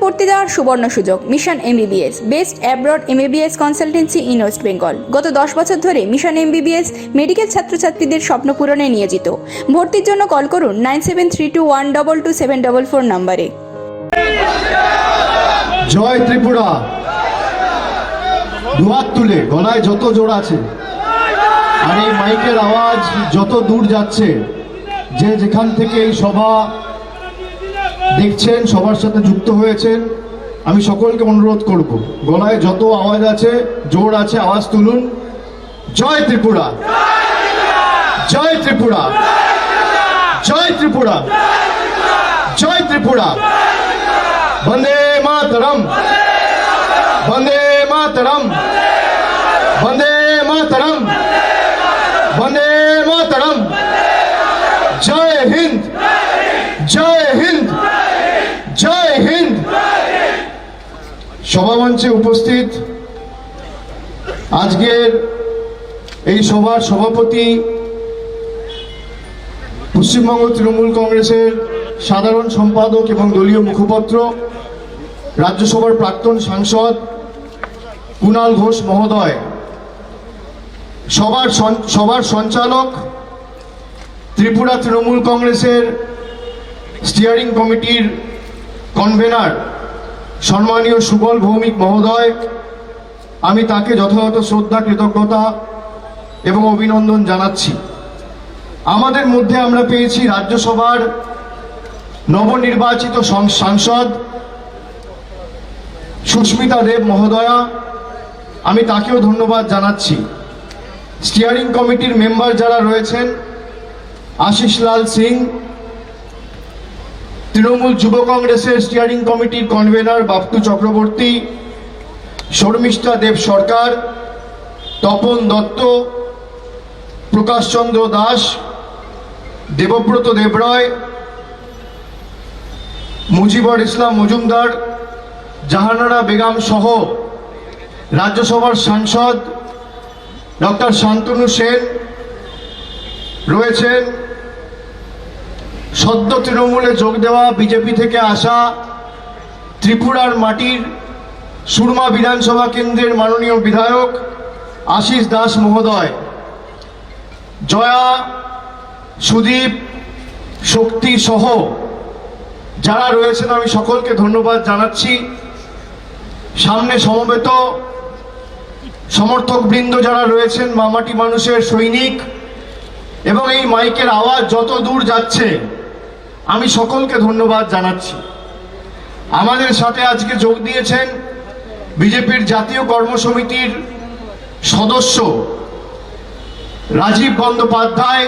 ভর্তি দেওয়ার সুবর্ণ সুযোগ। Mission MBBS, best abroad MBBS consultancy in West Bengal. গত 10 বছর ধরে মিশন এমবিবিএস মেডিকেল ছাত্রছাত্রীদের স্বপ্ন পূরণে নিয়োজিত। ভর্তির জন্য কল করুন 9732122744 নম্বরে। জয় ত্রিপুরা। দুহাত তুলে, গলায় যত জোর আছে আর এই মাইকের আওয়াজ যত দূর যাচ্ছে, যে যেখান থেকে এই সভা দেখছেন, সবার সাথে যুক্ত হয়েছেন, আমি সকলকে অনুরোধ করব, গলায় যত আওয়াজ আছে, জোর আছে, আওয়াজ তুলুন। জয় ত্রিপুরা, জয় ত্রিপুরা, জয় ত্রিপুরা, জয় ত্রিপুরা। বন্দে মাতরম, বন্দে মাতরম, বন্দে মাতরম, বন্দে মাতরম। জয় হিন্দ, জয় হিন্দ, জয় হিন্দ। সভামঞ্চে উপস্থিত আজকের এই সভার সভাপতি, পশ্চিমবঙ্গ তৃণমূল কংগ্রেসের সাধারণ সম্পাদক এবং দলীয় মুখপাত্র, রাজ্যসভার প্রাক্তন সাংসদ কুণাল ঘোষ মহোদয়, সবার সঞ্চালক, ত্রিপুরা তৃণমূল কংগ্রেসের স্টিয়ারিং কমিটির কনভেনার সম্মানীয় সুবল ভৌমিক মহোদয়, আমি তাকে যথাযথ শ্রদ্ধা, কৃতজ্ঞতা এবং অভিনন্দন জানাচ্ছি। আমাদের মধ্যে আমরা পেয়েছি রাজ্যসভার নবনির্বাচিত সাংসদ সুস্মিতা দেব মহোদয়া, আমি তাকেও ধন্যবাদ জানাচ্ছি। স্টিয়ারিং কমিটির মেম্বার যারা রয়েছেন, আশিস লাল সিং, তৃণমূল যুব কংগ্রেসের স্টিয়ারিং কমিটির কনভেনার বাপ্তু চক্রবর্তী, শর্মিষ্ঠা দেব সরকার, তপন দত্ত, প্রকাশচন্দ্র দাস, দেবব্রত দেবরায়, মুজিবর ইসলাম মজুমদার, জাহানারা বেগম সহ রাজ্যসভার সাংসদ ডক্টর শান্তনু সেন রয়েছেন, সদ্য তৃণমূলে যোগ দেওয়া বিজেপি থেকে আসা ত্রিপুরার মাটির সুরমা বিধানসভা কেন্দ্রের মাননীয় বিধায়ক আশিস দাস মহোদয়, জয়া, সুদীপ, শক্তি সহ যারা রয়েছেন, আমি সকলকে ধন্যবাদ জানাচ্ছি। সামনে সমবেত সমর্থকবৃন্দ যারা রয়েছেন, মামাটি মানুষের সৈনিক, এবং এই মাইকের আওয়াজ যত দূর যাচ্ছে, আমি সকলকে ধন্যবাদ জানাচ্ছি। আমাদের সাথে আজকে যোগ দিয়েছেন বিজেপির জাতীয় কর্মসমিতির সদস্য রাজীব বন্দ্যোপাধ্যায়।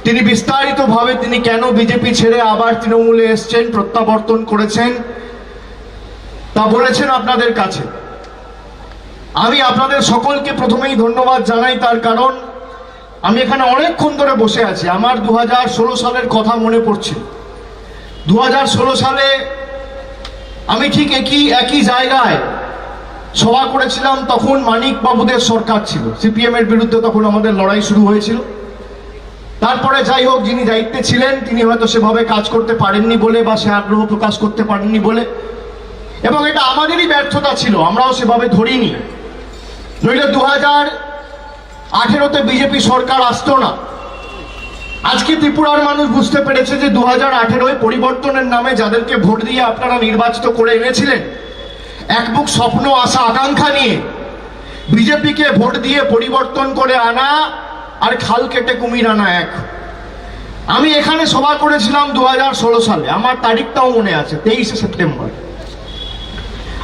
তিনি বিস্তারিতভাবে তিনি কেন বিজেপি ছেড়ে আবার তৃণমূলে এসছেন, প্রত্যাবর্তন করেছেন, তা বলেছেন আপনাদের কাছে। আমি আপনাদের সকলকে প্রথমেই ধন্যবাদ জানাই, তার কারণ আমি এখানে অনেকক্ষণ ধরে বসে আছি। আমার 2016 সালের কথা মনে পড়ছে। 2016 সালে আমি ঠিক একই জায়গায় সভা করেছিলাম। তখন মানিক বাবুদের সরকার ছিল, সিপিএম এর বিরুদ্ধে তখন আমাদের লড়াই শুরু হয়েছিল। তারপরে যাই হোক, যিনি দায়িত্বে ছিলেন তিনি হয়তো সেভাবে কাজ করতে পারেননি বলে, বা সে আগ্রহ প্রকাশ করতে পারেননি বলে, এবং এটা আমাদেরই ব্যর্থতা ছিল, আমরাও সেভাবে ধরিনি। নইলে 2018-তে বিজেপি সরকার আসতো না। আজকে ত্রিপুরার মানুষ বুঝতে পেরেছে যে 2018-য় পরিবর্তনের নামে যাদেরকে ভোট দিয়ে আপনারা নির্বাচিত করে এনেছিলেন, এক বুক স্বপ্ন, আশা, আকাঙ্ক্ষা নিয়ে বিজেপিকে ভোট দিয়ে পরিবর্তন করে আনা আর খাল কেটে কুমির আনা এক। আমি এখানে সভা করেছিলাম 2016 সালে, আমার তারিখটাও মনে আছে, 23শে সেপ্টেম্বর।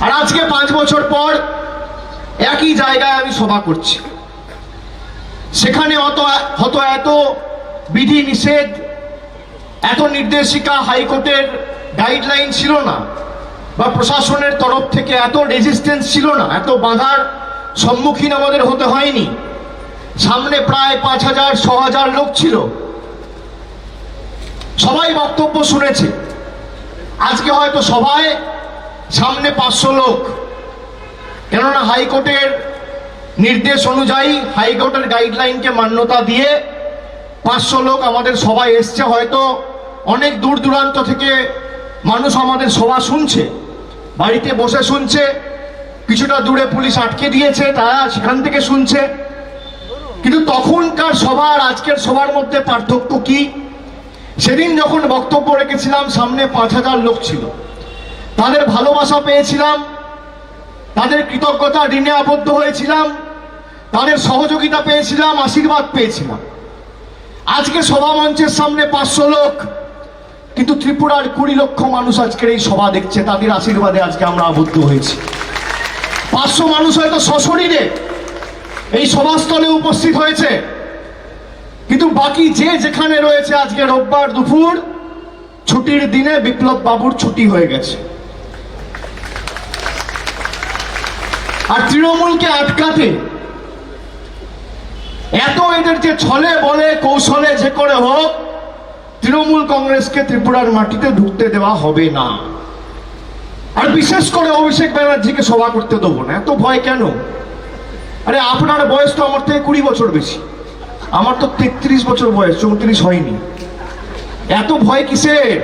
আর আজকে 5 বছর পর একই জায়গায় আমি সভা করছি। সেখানে হয়তো এত বিধি নিষেধ, এত নির্দেশিকা, হাইকোর্টের গাইডলাইন ছিল না, বা প্রশাসনের তরফ থেকে এত রেজিস্ট্যান্স ছিল না, এত বাধার সম্মুখীন আমাদের হতে হয়নি। সামনে প্রায় 5000-6000 লোক ছিল, সবাই বক্তব্য শুনেছে। আজকে হয়তো সবাই সামনে 500 লোক, কেননা হাইকোর্টের নির্দেশ অনুযায়ী, হাইকোর্টের গাইডলাইনকে মান্যতা দিয়ে 500 লোক আমাদের সবাই এসছে। হয়তো অনেক দূর দূরান্ত থেকে মানুষ আমাদের সভা শুনছে, বাড়িতে বসে শুনছে, কিছুটা দূরে পুলিশ আটকে দিয়েছে, তারা সেখান থেকে শুনছে। কিন্তু তখনকার সবার আজকের সবার মধ্যে পার্থক্য কি? সেদিন যখন বক্তব্য রেখেছিলাম সামনে 5,000 লোক ছিল, তাদের ভালোবাসা পেয়েছিলাম, তাদের কৃতজ্ঞতা ঋণে আবদ্ধ হয়েছিলাম, তাদের সহযোগিতা পেয়েছিলাম, আশীর্বাদ পেয়েছিলাম। আজকে সভা মঞ্চের সামনে 500 লোক, কিন্তু ত্রিপুরার 20 লক্ষ মানুষ আজকের এই সভা দেখছে, তাদের আশীর্বাদে আজকে আমরা আবদ্ধ হয়েছি। 500 মানুষ হয়তো সশরীরে এই সভাস্থলে উপস্থিত হয়েছে, কিন্তু বাকি যে যেখানে রয়েছে আজকে রোববার দুপুর ছুটির দিনে বিপ্লব বাবুর ছুটি হয়ে গেছে। আর তৃণমূলকে আটকাতে এত এদের যে ছলে বলে কৌশলে যে করে হোক তৃণমূল কংগ্রেসকে ত্রিপুরার মাটিতে ঢুকতে দেওয়া হবে না। আর বিশেষ করে অভিষেক ব্যানার্জিকে সভা করতে দেবো না। এত ভয় কেন? আরে আপনার বয়স তো আমার থেকে 20 বছর বেশি, আমার তো 33 বছর বয়স, 34 হয়নি। এত ভয় কিসের?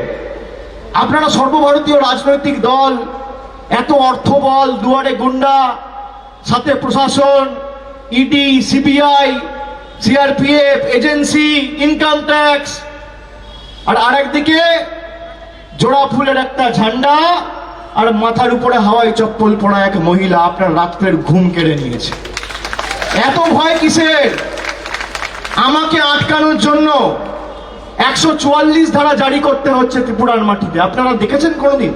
আপনারা সর্বভারতীয় রাজনৈতিক দল, এত অর্থবল, দুয়ারে গুন্ডা, সাথে প্রশাসন, ED, CBI, CRPF, agency, income tax, আর আরেকদিকে জোড়া ফুলের একটা ঝান্ডা আর মাথার উপরে হাওয়াই চপ্পল পরা এক মহিলা আপনার রাত্রের ঘুম কেড়ে নিয়েছে। এত ভয় কিসের? আমাকে আটকানোর জন্য 144 ধারা জারি করতে হচ্ছে ত্রিপুরার মাটিতে। আপনারা দেখেছেন কোনোদিন?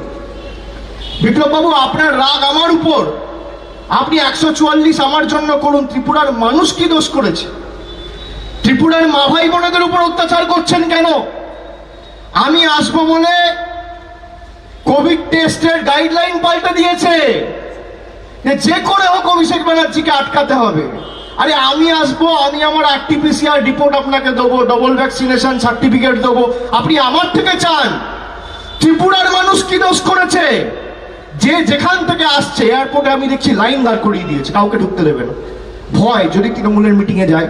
বিপ্লব বাবু, আপনার রাগ আমার উপর, আপনি 144 আমার জন্য করুন। ত্রিপুরার মানুষ কি দোষ করেছে? ত্রিপুরার মা ভাই বোনেদের উপর অত্যাচার করছেন কেন? আমি আসবো বলে কোভিড টেস্টের গাইডলাইন পাল্টে দিয়েছে, যে করে হোক অভিষেক ব্যানার্জিকে আটকাতে হবে। আরে আমি আসবো, আমি আমার আরটিপিসিআর রিপোর্ট আপনাকে দেবো, ডবল ভ্যাকসিনেশন সার্টিফিকেট দেবো, আপনি আমার থেকে চান? ত্রিপুরার মানুষ কি দোষ করেছে? যে যেখান থেকে আসছে এয়ারপোর্টে আমি দেখছি লাইন দাঁড় করিয়ে দিয়েছে, কাউকে ঢুকতে দেবে না, ভয় যদি তৃণমূলের মিটিং এ যায়।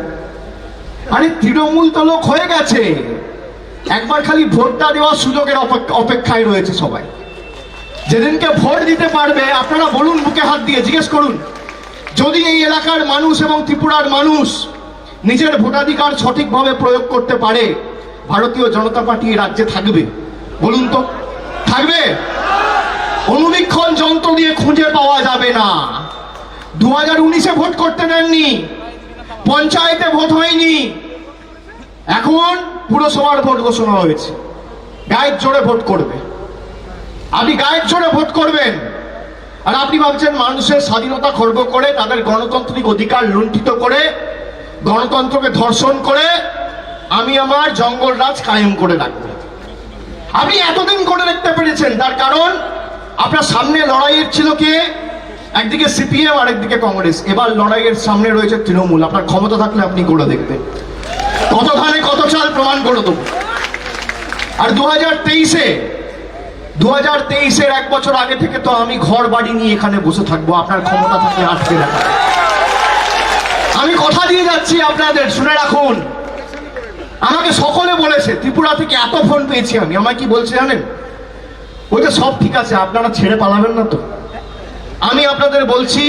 আরে তৃণমূল তো লোক হয়ে গেছে, একবার খালি ভোটটা দেওয়ার সুযোগের অপেক্ষায় রয়েছে সবাই। যেদিনকে ভোট দিতে পারবে, আপনারা বলুন, বুকে হাত দিয়ে জিজ্ঞেস করুন, যদি এই এলাকার মানুষ এবং ত্রিপুরার মানুষ নিজের ভোটাধিকার সঠিকভাবে প্রয়োগ করতে পারে, ভারতীয় জনতা পার্টি রাজ্যে থাকবে? বলুন তো, থাকবে? অনুবীক্ষণ যন্ত্র দিয়ে খুঁজে পাওয়া যাবে না। 2019-এ ভোট করতে দেননি, পঞ্চায়েতে ভোট হয়নি, এখন পুরসভার ভোট ঘোষণা হয়েছে। গায়ের জোরে ভোট করবে, আপনি গায়ের জোরে ভোট করবেন। আর আপনি ভাবছেন মানুষের স্বাধীনতা খর্ব করে, তাদের গণতান্ত্রিক অধিকার লুণ্ঠিত করে, গণতন্ত্রকে ধর্ষণ করে আমি আমার জঙ্গল রাজ কায়েম করে রাখবো। আপনি এতদিন করে দেখতে পেরেছেন, তার কারণ আপনার সামনে লড়াইয়ের ছিল কে? একদিকে সিপিএম আর একদিকে কংগ্রেস। এবার লড়াইয়ের সামনে রয়েছে তৃণমূল। আপনার ক্ষমতা থাকলে আপনি করে দেখবেন, কত ধানে কত চাল প্রমাণ করে দেবো। আর 2023-এর 1 বছর আগে থেকে তো আমি ঘর বাড়ি নিয়ে এখানে বসে থাকবো, আপনার ক্ষমতা থাকলে আটকে রাখা। আমি কথা দিয়ে যাচ্ছি আপনাদের, শুনে রাখুন। আমাকে সকলে বলেছে, ত্রিপুরা থেকে এত ফোন পেয়েছি আমি, আমায় কি বলছে জানেন? ওইটা সব ঠিক আছে, আপনারা ছেড়ে পালাবেন না তো। আমি আপনাদের বলছি,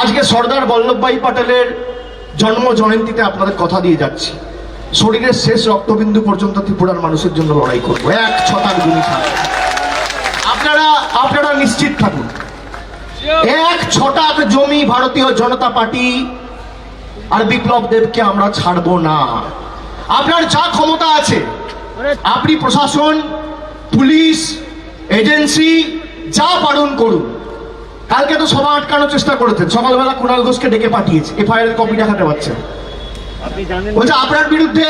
আজকে সর্দার বল্লভভাই প্যাটেলের জন্ম জয়ন্তীতে আপনাদের কথা দিয়ে যাচ্ছি, শরীরের শেষ রক্তবিন্দু পর্যন্ত ত্রিপুরার মানুষের জন্য লড়াই করবো, 1 ছটাক গুলি থাকবে। আপনারা নিশ্চিত থাকুন, 1 ছটাক জমি ভারতীয় জনতা পার্টি আর বিপ্লব দেবকে আমরা ছাড়বো না। আপনার যা ক্ষমতা আছে, আপনি প্রশাসন, পুলিশ, এজেন্সি যা পালন করুন। কালকে তো সভা আটকানোর চেষ্টা করেছেন, সকালবেলা কুণাল ঘোষকে ডেকে পাঠিয়েছে, এফআইআর কপি দেখাতে পারছেন। বলছে আপনার বিরুদ্ধে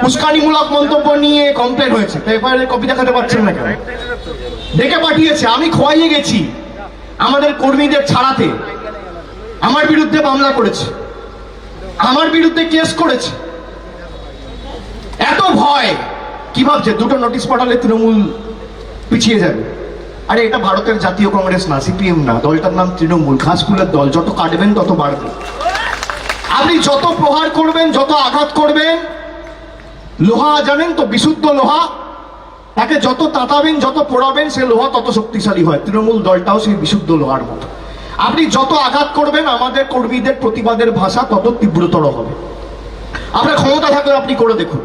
উস্কানিমূলক মন্তব্য নিয়ে কমপ্লেন হয়েছে, এফআইআর কপি দেখাতে পারছেন না কেন? ডেকে পাঠিয়েছে। আমি খোয়াইয়ে গেছি আমাদের কর্মীদের ছাড়াতে, আমার বিরুদ্ধে মামলা করেছে, আমার বিরুদ্ধে কেস করেছে। এত ভয় কি ভাবছে? 2টো নোটিশ পাঠালে তৃণমূল পিছিয়ে যাবে? আরে এটা ভারতের জাতীয় কংগ্রেস না, সিপিএম না, দলটার নাম তৃণমূল, ঘাসফুলের দল। যত কাটবেন তত বাড়বে। আপনি যত প্রহার করবেন, যত আঘাত করবেন, লোহা জানেন তো, বিশুদ্ধ লোহা তাকে যত তাতাবেন, যত পোড়াবেন, সে লোহা তত শক্তিশালী হয়। তৃণমূল দলটাও সেই বিশুদ্ধ লোহার মতো। আপনি যত আঘাত করবেন, আমাদের কর্মীদের প্রতিবাদের ভাষা তত তীব্রতর হবে। আপনার ক্ষমতা থাকলে আপনি করে দেখুন।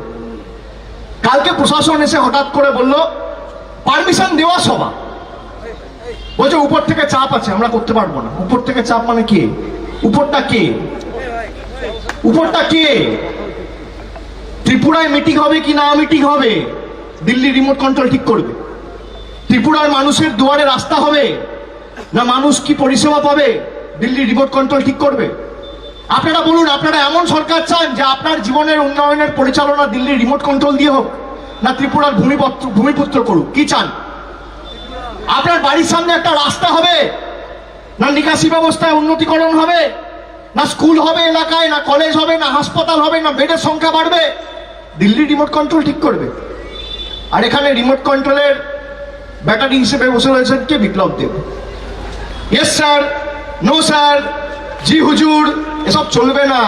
কালকে প্রশাসন এসে হঠাৎ করে বলল পারমিশন দেওয়া সভা, বলছে উপর থেকে চাপ আছে, আমরা করতে পারবো না। উপর থেকে চাপ মানে কে? উপরটা কে? উপরটা কে? ত্রিপুরায় মিটিং হবে কি না মিটিং হবে, দিল্লি রিমোট কন্ট্রোল ঠিক করবে। ত্রিপুরার মানুষের দুয়ারে রাস্তা হবে না মানুষ কি পরিষেবা পাবে, দিল্লি রিমোট কন্ট্রোল ঠিক করবে। আপনারা বলুন, আপনারা এমন সরকার চান যে আপনার জীবনের উন্নয়নের পরিচালনা দিল্লির রিমোট কন্ট্রোল দিয়ে হোক, না ত্রিপুরার ভূমিপুত্র করুক? কি চান? আপনার বাড়ির সামনে একটা রাস্তা হবে, না নিকাশি ব্যবস্থায় উন্নতিকরণ হবে, না স্কুল হবে এলাকায়, না কলেজ হবে, না হাসপাতাল হবে, না বেডের সংখ্যা বাড়বে? দিল্লি রিমোট কন্ট্রোল ঠিক করবে। আর এখানে রিমোট কন্ট্রোলের ব্যাটারি হিসেবে বসে রয়েছেন কে? Biplab Deb. Yes sir, no sir, জি হুজুর, এসব চলবে না।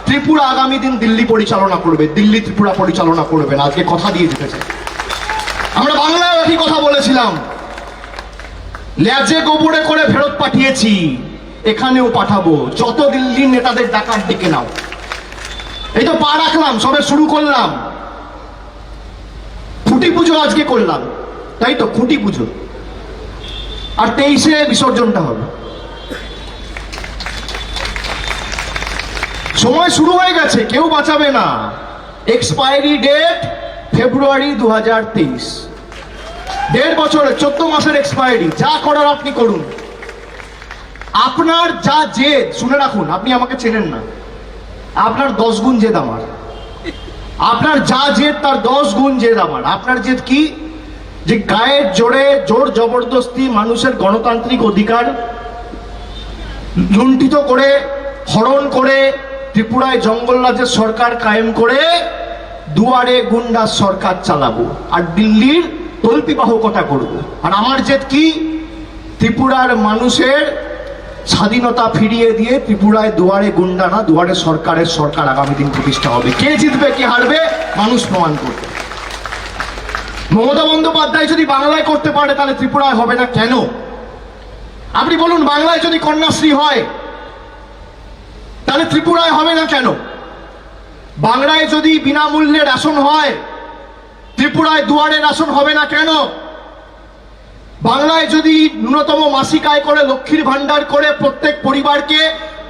ত্রিপুরা আগামী দিন দিল্লি পরিচালনা করবে, দিল্লি ত্রিপুরা পরিচালনা করবে না। আজকে কথা দিয়ে দিতেছে। আমরা বাংলায় একই কথা বলেছিলাম, ল্যাজে গোবরে করে ফেরত পাঠিয়েছি, এখানেও পাঠাবো। যত দিল্লি নেতাদের ডাকাত ডেকে নাও। এই তো পা রাখলাম, সবে শুরু করলাম, খুঁটি পুজো আজকে করলাম, তাই তো খুঁটি পুজো। আর 23-এ বিসর্জনটা হবে। সময় শুরু হয়ে গেছে, কেউ বাঁচাবে না। এক্সপায়ারি ডেট ফেব্রুয়ারি 2023, 1.5 বছরের 14 মাসের এক্সপায়ারি। যা করার আপনি করুন। আপনার যা জেদ, শুনে রাখুন, আপনি আমাকে চেনেন না, আপনার 10 গুণ জেদ আমার। আপনার যা জেদ তার 10 গুণ জেদ আমার। আপনার জেদ কি? যে গায়ের জোরে জোর জবরদস্তি মানুষের গণতান্ত্রিক অধিকার লুণ্ঠিত করে, হরণ করে, ত্রিপুরায় জঙ্গলরাজের সরকার কায়েম করে দুয়ারে গুন্ডার সরকার চালাবো আর দিল্লির তল্পিবাহকতা করব। আর আমার জেদ কি? ত্রিপুরার মানুষের স্বাধীনতা ফিরিয়ে দিয়ে ত্রিপুরায় দুয়ারে গুন্ডা না, দুয়ারে সরকারের সরকার আগামী দিন প্রতিষ্ঠা হবে। কে জিতবে কে হারবে মানুষ প্রমাণ করবে। মমতা বন্দ্যোপাধ্যায় যদি বাংলায় করতে পারে, তাহলে ত্রিপুরায় হবে না কেন? আপনি বলুন, বাংলায় যদি কন্যাশ্রী হয়, তাহলে ত্রিপুরায় হবে না কেন? বাংলায় যদি বিনামূল্যে রেশন হয়, ত্রিপুরায় দুয়ারে রেশন হবে না কেন? বাংলায় যদি ন্যূনতম মাসিক আয় করে লক্ষ্মীর ভান্ডার করে প্রত্যেক পরিবারকে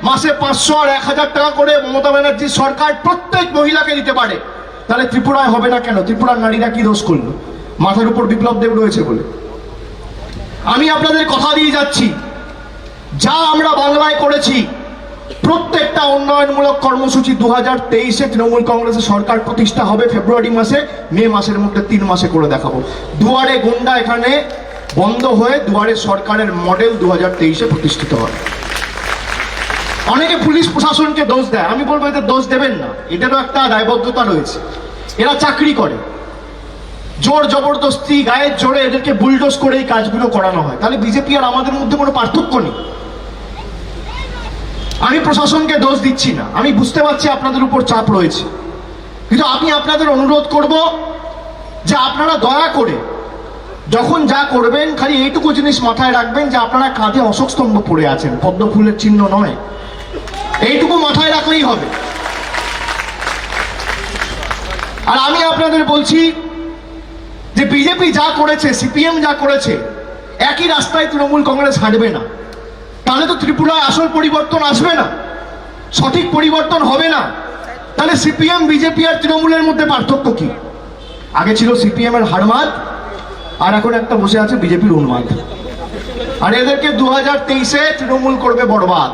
মাসে 500 আর 1000 টাকা করে মমতা ব্যানার্জির সরকার প্রত্যেক মহিলাকে দিতে পারে, তাহলে ত্রিপুরায় হবে না কেন? ত্রিপুরার নারীরা কি দোষ করলো? মাথার উপর বিপ্লব দেব রয়েছে বলে। আমি আপনাদের কথা দিয়ে যাচ্ছি, যা আমরা বাংলায় করেছি, প্রত্যেকটা উন্নয়নমূলক কর্মসূচি 2023-এ তৃণমূল কংগ্রেসের সরকার প্রতিষ্ঠা হবে ফেব্রুয়ারি মাসে, মে মাসের মধ্যে 3 মাসে করে দেখাবো। দুয়ারে গুন্ডা এখানে বন্ধ হয়ে দুয়ারে সরকারের মডেল 2023-এ প্রতিষ্ঠিত হবে। অনেকে পুলিশ প্রশাসনকে দোষ দেয়, আমি বলবো এদের দোষ দেবেন না, এদেরও একটা দায়বদ্ধতা রয়েছে। এরা চাকরি করে, জোর জবরদস্তি গায়ের জোরে এদেরকে বুলডোজ করে এই কাজগুলো করানো হয়। তাহলে বিজেপি আর আমাদের মধ্যে কোনো পার্থক্য নেই। আমি প্রশাসনকে দোষ দিচ্ছি না, আমি বুঝতে পারছি আপনাদের উপর চাপ রয়েছে, কিন্তু আমি আপনাদের অনুরোধ করব যে আপনারা দয়া করে যখন যা করবেন, খালি এইটুকু জিনিস মাথায় রাখবেন যে আপনারা কাঁধে অশোক স্তম্ভ পড়ে আছেন, পদ্ম ফুলের চিহ্ন নয়। এইটুকু মাথায় রাখলেই হবে। আর আমি আপনাদের বলছি যে বিজেপি যা করেছে, সিপিএম যা করেছে, একই রাস্তায় তৃণমূল কংগ্রেস হাঁটবে না। তাহলে তো ত্রিপুরায় আসল পরিবর্তন আসবে না, সঠিক পরিবর্তন হবে না। তাহলে সিপিএম, বিজেপি আর তৃণমূলের মধ্যে পার্থক্য কি? আগে ছিল সিপিএম এর হারমাদ, আর এখন একটা বসে আছে বিজেপির উন্মাদ। আর এদেরকে 2023-এ তৃণমূল করবে বরবাদ।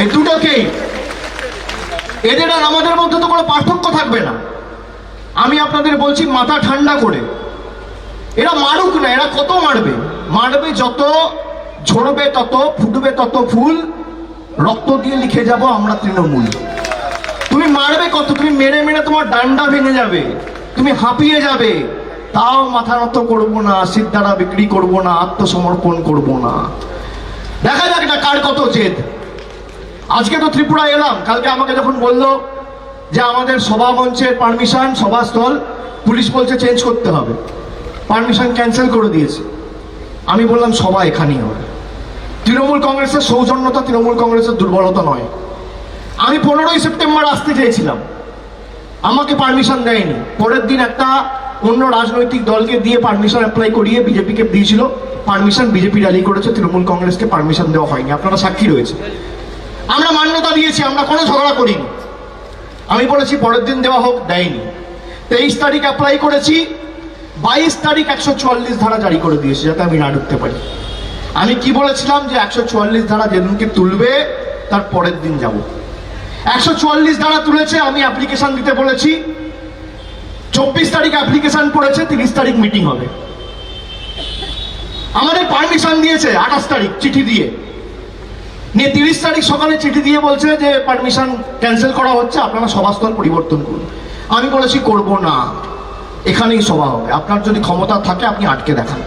এই দুটোকেই, এদের আর আমাদের মধ্যে তো কোনো পার্থক্য থাকবে না। আমি আপনাদের বলছি মাথা ঠান্ডা করে, এরা মারুক না, এরা কত মারবে? মারবে যত, ঝরবে তত, ফুটবে তত ফুল, রক্ত দিয়ে লিখে যাব আমরা তৃণমূল। তুমি মারবে কত? তুমি মেরে মেরে তোমার ডান্ডা ভেঙে যাবে, তুমি হাঁপিয়ে যাবে, তাও মাথা নত করবো না, সিদ্ধারা বিক্রি করবো না, আত্মসমর্পণ করবো না। দেখা যাক না কার কত জেদ। আজকে তো ত্রিপুরা এলাম, কালকে আমাকে যখন বললো যে আমাদের সভা মঞ্চের পারমিশন, সভাস্থল পুলিশ বলছে চেঞ্জ করতে হবে, পারমিশন ক্যান্সেল করে দিয়েছে। আমি বললাম সবাই এখানেই হবে। তৃণমূল কংগ্রেসের সৌজন্যতা তৃণমূল কংগ্রেসের দুর্বলতা নয়। আমি 15ই সেপ্টেম্বর আসতে চেয়েছিলাম, আমাকে পারমিশন দেয়নি। পরের দিন একটা অন্য রাজনৈতিক দলকে দিয়ে পারমিশন অ্যাপ্লাই করিয়ে বিজেপিকে দিয়েছিল পারমিশন, বিজেপি র্যালি করেছে, তৃণমূল কংগ্রেসকে পারমিশন দেওয়া হয়নি। আপনারা সাক্ষী রয়েছে। আমরা মান্যতা দিয়েছি, আমরা কোনো ঝগড়া করিনি। আমি বলেছি পরের দিন দেওয়া হোক, দেয়নি। 23 তারিখ অ্যাপ্লাই করেছি, 22 তারিখ 144 ধারা জারি করে দিয়েছে যাতে আমি না ঢুকতে পারি। আমি কি বলেছিলাম যে 144 ধারা যেদিনকে তুলবে তার পরের দিন যাব। 144 ধারা তুলেছে, আমি অ্যাপ্লিকেশন দিতে বলেছি। 24 তারিখ অ্যাপ্লিকেশন পড়েছে, 30 তারিখ মিটিং হবে। আমাদের পারমিশন দিয়েছে 28 তারিখ চিঠি দিয়ে, নিয়ে 30 তারিখ সকালে চিঠি দিয়ে বলছে যে পারমিশন ক্যান্সেল করা হচ্ছে, আপনারা সভাস্থল পরিবর্তন করুন। আমি বলেছি করব না, এখানেই সভা হবে। আপনার যদি ক্ষমতা থাকে আপনি আটকে দেখান।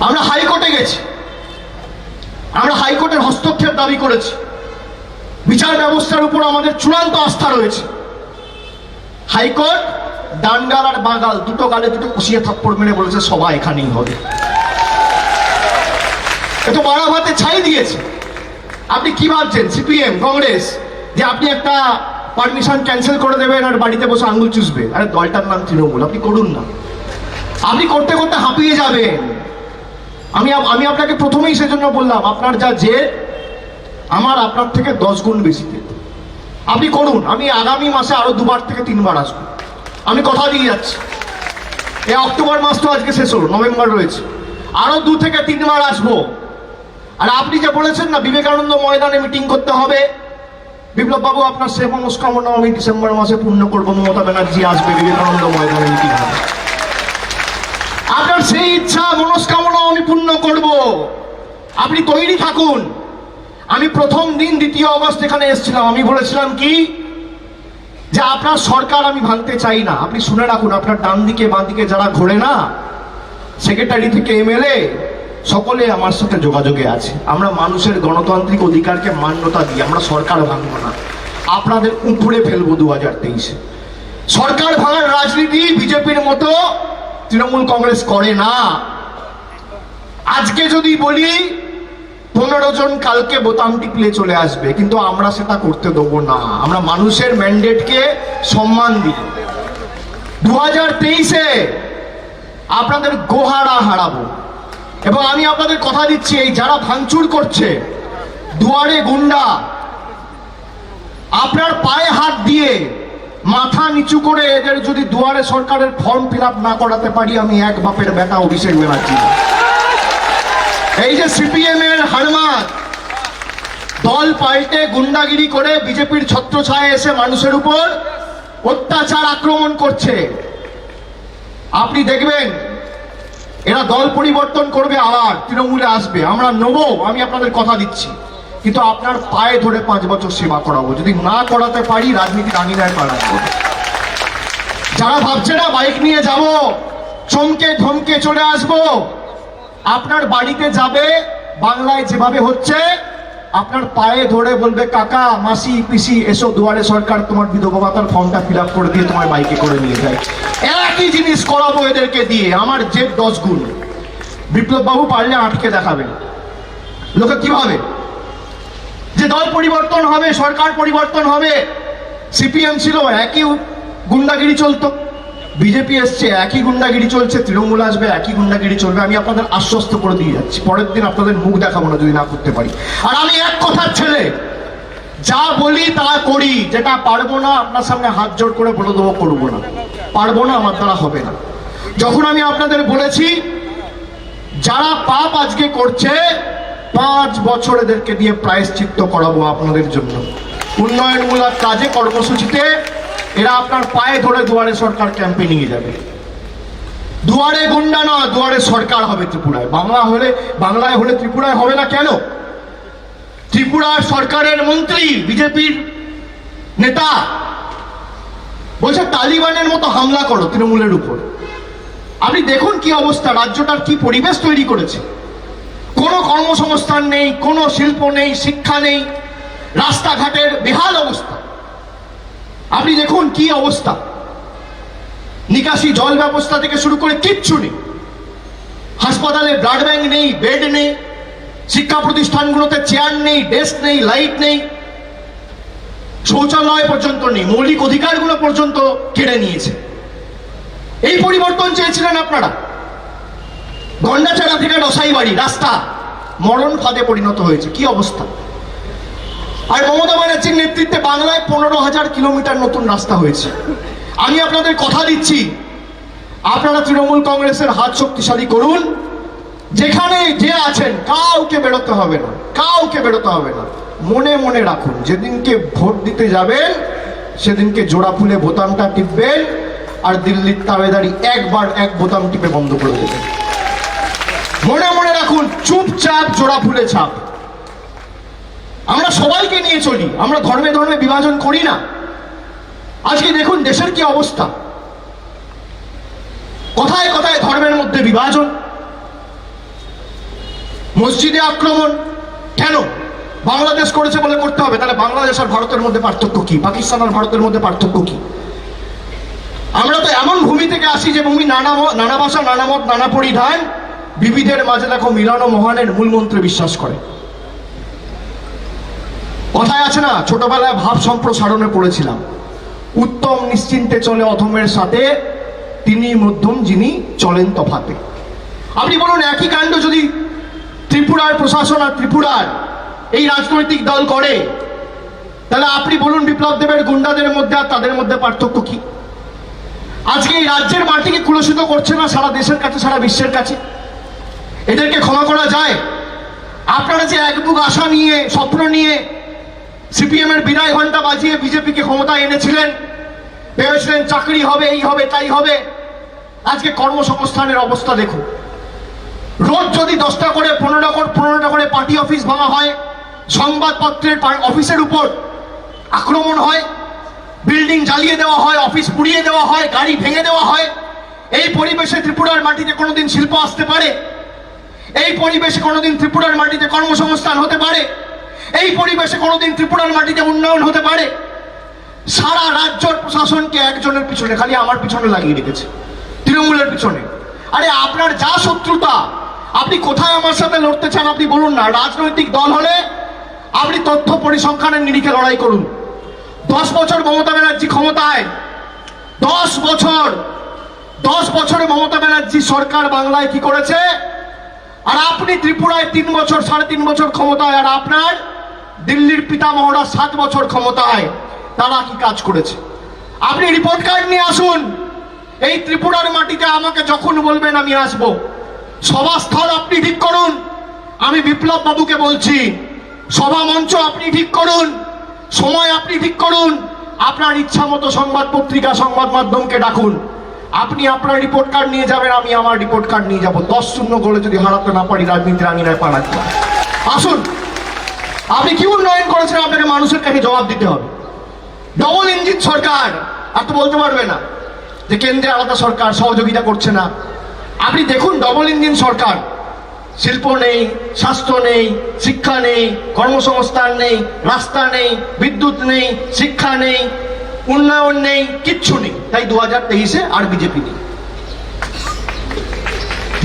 আমরা হাইকোর্টে গেছি, আমরা হাইকোর্টের হস্তক্ষেপ দাবি করেছি। বিচার ব্যবস্থার উপর আমাদের চূড়ান্ত আস্থা রয়েছে। হাইকোর্ট ডান গাল আর বাঁ গাল দুটো গালে দুটো কষিয়ে থাপ্পড় মেরে বলেছে সভা এখানেই হবে। এত বাড়াভাতে ছাই দিয়েছে। আপনি কি ভাবছেন সিপিএম কংগ্রেস যে আপনি একটা পারমিশন ক্যান্সেল করে দেবেন আর বাড়িতে বসে আঙ্গুল চুষবে? আরে দলটার নাম তৃণমূল, আপনি করুন না। আপনি করতে করতে হাঁপিয়ে যাবেন। আমি আপনাকে প্রথমেই সেজন্য বললাম, আপনার যা জেদ আমার আপনার থেকে 10 গুণ বেশি জেদ। আপনি করুন। আমি আগামী মাসে আরো 2বার থেকে 3বার আসবো, আমি কথা দিয়ে যাচ্ছি। এই অক্টোবর মাস তো আজকে শেষ হলো, নভেম্বর রয়েছে, আরো 2 থেকে 3বার আসবো। আর আপনি যে বলেছেন না বিবেকানন্দ ময়দানে মিটিং করতে হবে, বিপ্লব বাবু আপনার সে মনস্কামনা আমি ডিসেম্বর মাসে পূর্ণ করবো। মমতা ব্যানার্জি আসবে, বিবেকানন্দ ময়দানে মিটিং হবে। আপনার সেই ইচ্ছা মনস্কামনা আমি পূর্ণ করব, আপনি তৈরি থাকুন। আমি প্রথম দিন 2 অগস্ট এখানে এসেছিলাম, আমি বলেছিলাম কি যে আপনার সরকার আমি ভাঙতে চাই না। আপনি শুনে রাখুন, আপনার ডান দিকে বাঁ দিকে যারা ঘোরে না, সেক্রেটারি থেকে এমএলএ সকলে আমার সাথে যোগাযোগে আছে। আমরা মানুষের গণতান্ত্রিক অধিকারকে মান্যতা দিই, আমরা সরকার ভাঙব না। আপনাদের উপরে ফেলবো 2023-এ। সরকার ভাঙার রাজনীতি বিজেপির মতো তৃণমূল কংগ্রেস করে না। আজকে যদি বলি 15 জন কালকে বোতাম টিপলে চলে আসবে, কিন্তু আমরা সেটা করতে দেবো না। আমরা মানুষের ম্যান্ডেটকে সম্মান দিই। 2023-এ আপনাদের গোহারা হারাবো। এবং আমি আপনাদের কথা দিচ্ছি, এই যারা ভাঙচুর করছে, দুয়ারে গুন্ডা, আপনার পায়ে হাত দিয়ে মাথা নিচু করে এদের যদি দুয়ারে সরকারের ফর্ম ফিল আপ না করাতে পারি, আমি এক বাপের বেটা অভিষেক ব্যানার্জি। এই যে সিপিএম এর হারমাত দল পাল্টে গুন্ডাগিরি করে বিজেপির ছত্রছায়ায় এসে মানুষের উপর অত্যাচার আক্রমণ করছে, আপনি দেখবেন এরা দল পরিবর্তন করবে, আবার তৃণমূলে আসবে, আমরা নেবো, আমি আপনাদের কথা দিচ্ছি। কিন্তু আপনার পায়ে ধরে 5 বছর সেবা করাবো। যদি না করাতে পারি রাজনীতির আঙিনায় পা রাখবো। যারা ভাবছে না বাইক নিয়ে যাব, চমকে ধমকে চলে আসবো, আপনার বাড়িতে যাবে, বাংলায় যেভাবে হচ্ছে আপনার পায়ে ধরে বলবে কাকা মাসি পিসি এসো দুয়ারে সরকার, তোমার বিধবা ভাতার ফর্মটা ফিল আপ করে দিয়ে তোমার বাইকে করে নিয়ে যায়। একই জিনিস করাবো এদেরকে দিয়ে, আমার জেদ 10 গুণ। বিপ্লব বাবু পারলে আটকে দেখাবেন। লোকে কি ভাবে যে দল পরিবর্তন হবে, সরকার পরিবর্তন হবে। সিপিএম ছিল একই গুন্ডাগিরি চলতো, বিজেপি এসছে একই গুন্ডাগিরি চলছে, তৃণমূল আসবে একই গুন্ডাগিরি চলবে। আমি আপনাদের আশ্বস্ত করে দিয়ে যাচ্ছি, পরের দিন আপনাদের মুখ দেখাবো না যদি না করতে পারি। আর আমি এক কথার ছেলে, যা বলি তা করি, যেটা পারবো না আপনার সামনে হাত জোড় করে বলে দেবো করবো না, পারবো না, আমার দ্বারা হবে না। যখন আমি আপনাদের বলেছি যারা পাপ আজকে করছে 5 বছর এদেরকে দিয়ে প্রায়শ্চিত্ত করাবো আপনাদের জন্য, উন্নয়নমূলক কাজে কর্মসূচিতে এরা আপনার পায়ে ধরে দুয়ারে সরকার ক্যাম্পে নিয়ে যাবে। দুয়ারে গুন্ডা না, দুয়ারে সরকার হবে ত্রিপুরায়। বাংলায় হলে ত্রিপুরায় হবে না কেন? ত্রিপুরার সরকারের মন্ত্রী বিজেপির নেতা বলছে তালিবানের মতো হামলা করো তৃণমূলের উপর। আপনি দেখুন কি অবস্থা, রাজ্যটার কি পরিবেশ তৈরি করেছে। কোনো কর্মসংস্থান নেই, কোনো শিল্প নেই, শিক্ষা নেই, রাস্তাঘাটের বেহাল অবস্থা। আপনি দেখুন কি অবস্থা। নিকাশি জল ব্যবস্থা থেকে শুরু করে কিচ্ছু নেই। হাসপাতালে ব্লাড ব্যাংক নেই, বেড নেই, শিক্ষা প্রতিষ্ঠানগুলোতে চেয়ার নেই, ডেস্ক নেই, লাইট নেই, শৌচালয় পর্যন্ত নেই, মৌলিক অধিকারগুলো পর্যন্ত কেড়ে নিয়েছে। এই পরিবর্তন চেয়েছিলেন আপনারা। গন্ডাচাড়া থেকে রসাই বাড়ি রাস্তা মরণ ফাঁদে পরিণত হয়েছে, কি অবস্থা। আর মমতা ব্যানার্জির নেতৃত্বে বাংলায় 15,000 কিলোমিটার নতুন রাস্তা হয়েছে। আমি আপনাদের কথা দিচ্ছি, আপনারা তৃণমূল কংগ্রেসের হাত শক্তিশালী করুন। যেখানে যে আছেন কাউকে বেরোতে হবে না, কাউকে বেরোতে হবে না। মনে মনে রাখুন, যেদিনকে ভোট দিতে যাবেন সেদিনকে জোড়া ফুলে বোতামটা টিপবেন, আর দিল্লির তাবেদারি একবার এক বোতাম টিপে বন্ধ করে দেবেন। মনে মনে রাখুন, চুপচাপ জোড়া ফুলে ছাপ। আমরা সবাইকে নিয়ে চলি, আমরা ধর্মে ধর্মে বিভাজন করি না। আজকে দেখুন দেশের কি অবস্থা, কথায় কথায় ধর্মের মধ্যে বিভাজন, মসজিদে আক্রমণ। কেন? বাংলাদেশ করেছে বলে করতে হবে? তাহলে বাংলাদেশ আর ভারতের মধ্যে পার্থক্য কি? পাকিস্তান আর ভারতের মধ্যে পার্থক্য কি? আমরা তো এমন ভূমি থেকে আসি যে ভূমি নানা ভাষা, নানা মত, নানা পরিধান, বিবিধের মাঝে দেখো মিলন ও মহানের মূল মন্ত্রে বিশ্বাস করে। কথায় আছে না, ছোটবেলায় ভাব সম্প্রসারণে পড়েছিলাম, উত্তম নিশ্চিন্তে চলে অধমের সাথে, তিনি মধ্যম যিনি চলেন তফাতে। আপনি বলুন, একই কাণ্ড যদি ত্রিপুরার প্রশাসন আর ত্রিপুরার এই রাজনৈতিক দল করে, তাহলে আপনি বলুন বিপ্লব দেবের গুন্ডাদের মধ্যে আর তাদের মধ্যে পার্থক্য কি? আজকে এই রাজ্যের মাটিকে কুলসিত করছে না সারা দেশের কাছে, সারা বিশ্বের কাছে। এদেরকে ক্ষমা করা যায়? আপনারা যে এক বুক আশা নিয়ে, স্বপ্ন নিয়ে সিপিএম এর বিদায় ঘন্টা বাজিয়ে বিজেপিকে ক্ষমতায় এনেছিলেন, ভেবেছিলেন চাকরি হবে, এই হবে, তাই হবে। আজকে কর্মসংস্থানের অবস্থা দেখুন। রোজ যদি 10টা করে 15টা করে পার্টি অফিস ভাঙা হয়, সংবাদপত্রের অফিসের উপর আক্রমণ হয়, বিল্ডিং জ্বালিয়ে দেওয়া হয়, অফিস পুড়িয়ে দেওয়া হয়, গাড়ি ভেঙে দেওয়া হয়, এই পরিবেশে ত্রিপুরার মাটিতে কোনোদিন শিল্প আসতে পারে? এই পরিবেশে কোনোদিন ত্রিপুরার মাটিতে কর্মসংস্থান হতে পারে? এই পরিবেশে কোনোদিন ত্রিপুরার মাটিতে উন্নয়ন হতে পারে? সারা রাজ্যের প্রশাসনকে একজনের পিছনে, খালি আমার পিছনে লাগিয়ে রেখেছে, তৃণমূলের পিছনে। আরে আপনার যা শত্রুতা, আপনি কোথায় আমার সাথে লড়তে চান আপনি বলুন না। রাজনৈতিক দল হলে আপনি তথ্য পরিসংখ্যানের নিরিখে লড়াই করুন। 10 বছর মমতা ব্যানার্জি ক্ষমতায়, 10 বছরে মমতা ব্যানার্জি সরকার বাংলায় কি করেছে? আর আপনি ত্রিপুরায় 3 বছর, 3.5 বছর ক্ষমতায়, আর আপনার দিল্লির পিতামহরা 7 বছর ক্ষমতায়, তারা কি কাজ করেছে? আপনি রিপোর্ট কার্ড নিয়ে আসুন। এই ত্রিপুরার মাটিতে আমাকে যখন বলবেন আমি আসব। সভাস্থল আপনি ঠিক করুন, আমি বিপ্লব বাবুকে বলছি, সভা মঞ্চ আপনি ঠিক করুন, সময় আপনি ঠিক করুন, আপনার ইচ্ছা মতো সংবাদ পত্রিকা, সংবাদ মাধ্যমকে ডাকুন। আপনি আপনার রিপোর্ট কার্ড নিয়ে যাবেন, আমি আমার রিপোর্ট কার্ড নিয়ে যাব। 10-0 গোলে যদি হারাতে না পারি, রাজনীতির আঙিনায় পা রাখতে হবে। আসুন, আপনি কি উন্নয়ন করেছেন আপনাকে মানুষের কাছে জবাব দিতে হবে। ডবল ইঞ্জিন সরকার, আর তো বলতে পারবে না যে কেন্দ্রে আলাদা সরকার সহযোগিতা করছে না। আপনি দেখুন, ডবল ইঞ্জিন সরকার, শিল্প নেই, স্বাস্থ্য নেই, শিক্ষা নেই, কর্মসংস্থান নেই, রাস্তা নেই, বিদ্যুৎ নেই, শিক্ষা নেই, উন্নয়ন নেই, কিচ্ছু নেই। তাই 2023-এ আর বিজেপি নেই।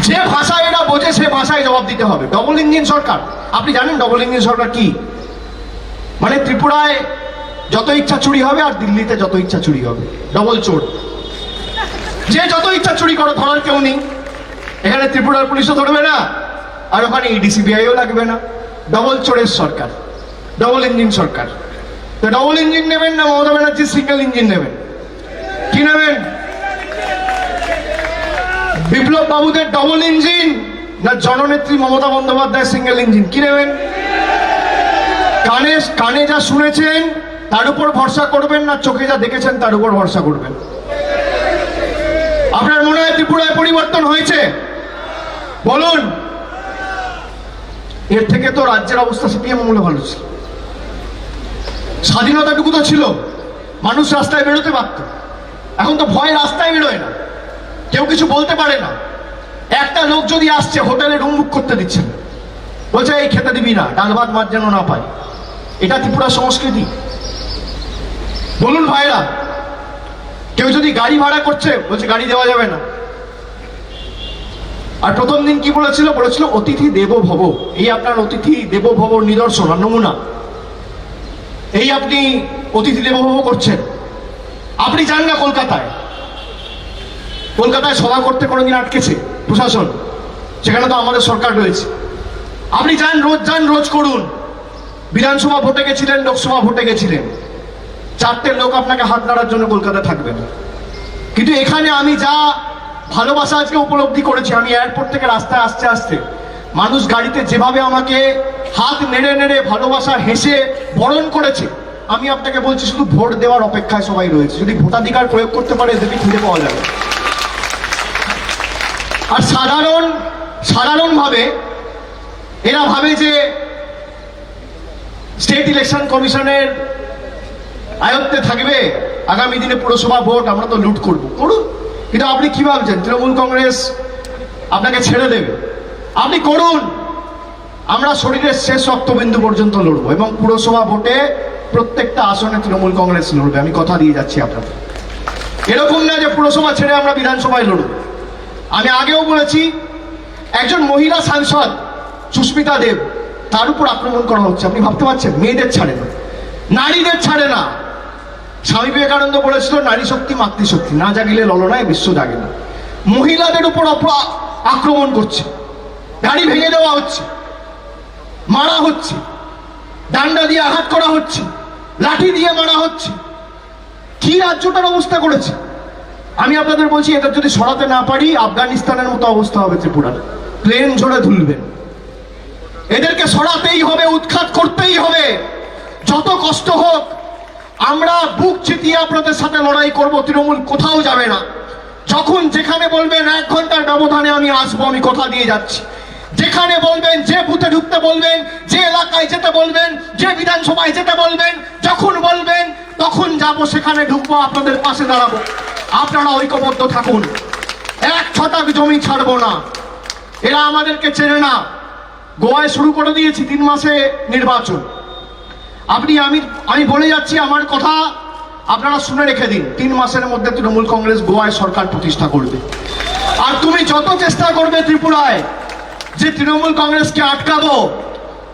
যে ভাষায় এরা বোঝে সে ভাষায় জবাব দিতে হবে। ডবল ইঞ্জিন সরকার, আপনি জানেন ডবল ইঞ্জিন সরকার কি? মানে ত্রিপুরায় যত ইচ্ছা চুরি হবে আর দিল্লিতে যত ইচ্ছা চুরি হবে। ডবল চোর, যে যত ইচ্ছা চুরি করে ধরার কেউ নেই। এখানে ত্রিপুরার পুলিশও ধরবে না, আর ওখানে ইডিসিবিআইও লাগবে না। ডবল চোরের সরকার, ডবল ইঞ্জিন সরকার। তো ডবল ইঞ্জিন নেবেন না মমতা ব্যানার্জি সিঙ্গেল ইঞ্জিন নেবেন? কি নেবেন? বিপ্লব বাবুদের ডবল ইঞ্জিন না জননেত্রী মমতা বন্দ্যোপাধ্যায় সিঙ্গেল ইঞ্জিন? কি নেবেন? কানে যা শুনেছেন তার উপর ভরসা করবেন, না চোখে যা দেখেছেন তার উপর ভরসা করবেন? আপনার মনে হয় ত্রিপুরায় পরিবর্তন হয়েছে? বলুন। এর থেকে তো রাজ্যের অবস্থা সিপিএম আমলে ভালো ছিল। স্বাধীনতাটুকু তো ছিল, মানুষ রাস্তায় বেরোতে পারত। এখন তো ভয়, রাস্তায় বেরোয় না, কেউ কিছু বলতে পারে না। একটা লোক যদি আসছে, হোটেলে রুম বুক করতে দিচ্ছে না, বলছে এই খেতে দিবি না, ডাল ভাত মাছ যেন না পাই। এটা ত্রিপুরা সংস্কৃতি? বলুন ভাইরা। কেউ যদি গাড়ি ভাড়া করছে বলছে গাড়ি দেওয়া যাবে না। আর প্রথম দিন কি বলেছিল? বলেছিল অতিথি দেবো ভব। এই আপনার অতিথি দেবো ভব নিদর্শন আর নমুনা। এই আপনি অতিথি দেবো ভব করছেন। আপনি যান না কলকাতায়, কলকাতায় সভা করতে কোনোদিন আটকেছে প্রশাসন? সেখানে তো আমাদের সরকার রয়েছে। আপনি যান, রোজ করুন। বিধানসভা ভোটে গেছিলেন, লোকসভা ভোটে গেছিলেন, 4টে লোক আপনাকে হাত নাড়ার জন্য কলকাতায় থাকবেন। কিন্তু এখানে আমি যা ভালোবাসা আজকে উপলব্ধি করেছি, আমি এয়ারপোর্ট থেকে রাস্তায় আসতে আসতে মানুষ গাড়িতে যেভাবে আমাকে হাত নেড়ে নেড়ে ভালোবাসা হেসে বরণ করেছে, আমি আপনাকে বলছি শুধু ভোট দেওয়ার অপেক্ষায় সবাই রয়েছে। যদি ভোটাধিকার প্রয়োগ করতে পারে এদেরকে খুঁজে পাওয়া যাবে। আর সাধারণভাবে এরা ভাবে যে স্টেট ইলেকশন কমিশনের আয়ত্তে থাকবে, আগামী দিনে পুরসভা ভোট আমরা তো লুট করুন। কিন্তু আপনি কি ভাবছেন তৃণমূল কংগ্রেস আপনাকে ছেড়ে দেবে? আপনি করুন, আমরা শরীরের শেষ রক্তবিন্দু পর্যন্ত লড়বো এবং পুরসভা ভোটে প্রত্যেকটা আসনে তৃণমূল কংগ্রেস লড়বে, আমি কথা দিয়ে যাচ্ছি আপনাদের। এরকম না যে পুরসভা ছেড়ে আমরা বিধানসভায় লড়ব। আমি আগেও বলেছি, একজন মহিলা সাংসদ সুস্মিতা দেব, তার উপর আক্রমণ করা হচ্ছে। আপনি ভাবতে পারছেন? মেয়েদের ছাড়ে না, নারীদের ছাড়ে না। স্বামী বিবেকানন্দ বলেছিল নারী শক্তি মাতৃশক্তি, না জাগিলে ললনায় বিশ্ব জাগে না। মহিলাদের উপর আক্রমণ করছে, গাড়ি ভেঙে দেওয়া হচ্ছে, মারা হচ্ছে, ডান্ডা দিয়ে আঘাত করা হচ্ছে, লাঠি দিয়ে মারা হচ্ছে। কি রাজ্যটার অবস্থা করেছে! আমি আপনাদের বলছি, এদের যদি সরাতে না পারি আফগানিস্তানের মতো অবস্থা হবে ত্রিপুরার। প্লেন ঝড়ে ধুলবেন। এদেরকে সরাতেই হবে, উৎখাত করতেই হবে। যত কষ্ট হোক আমরা বুক চিতিয়ে আপনাদের সাথে লড়াই করব। তৃণমূল কোথাও যাবে না। যখন যেখানে বলবেন 1 ঘন্টার ব্যবধানে আমি আসবো, আমি কথা দিয়ে যাচ্ছি। যেখানে বলবেন, যে বুথে ঢুকতে বলবেন, যে এলাকায় যেতে বলবেন, যে বিধানসভায় যেতে বলবেন, যখন বলবেন তখন যাব, সেখানে ঢুকবো, আপনাদের পাশে দাঁড়াবো। আপনারা ঐক্যবদ্ধ থাকুন। 1 ছটাক জমি ছাড়বো না। এরা আমাদেরকে চেনে না। গোয়ায় শুরু করে দিয়েছি 3 মাসে নির্বাচন। আমি বলে যাচ্ছি, আমার কথা আপনারা শুনে রেখে দিন। 3 মাসের মধ্যে তৃণমূল কংগ্রেস গোয়ায় সরকার প্রতিষ্ঠা করবে। আর তুমি যত চেষ্টা করবে ত্রিপুরায় যে তৃণমূল কংগ্রেসকে আটকাবো,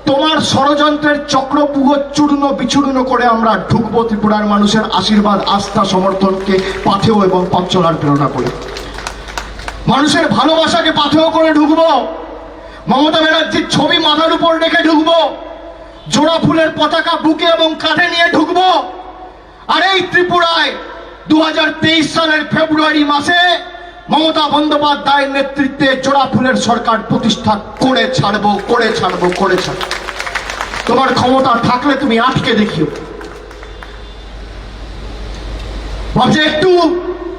তোমার ষড়যন্ত্রের চক্রপুহ চূর্ণ বিচূর্ণ করে আমরা ঢুকবো ত্রিপুরার মানুষের আশীর্বাদ, আস্থা, সমর্থনকে পাথেয় এবং পথ চলার প্রেরণা করে, মানুষের ভালোবাসাকে পাথেয় করে ঢুকবো। মমতা ব্যানার্জির ছবি মাথার উপর রেখে ঢুকবো। জোড়া ফুলের পতাকা বুকে এবং কাঁধে নিয়ে ঢুকবো। আর এই ত্রিপুরায় 2023 সালের ফেব্রুয়ারি মাসে মমতা বন্দ্যোপাধ্যায়ের নেতৃত্বে জোড়া ফুলের সরকার প্রতিষ্ঠা করে ছাড়বো। তোমার ক্ষমতা থাকলে তুমি আটকে দেখিও। ভাবছে একটু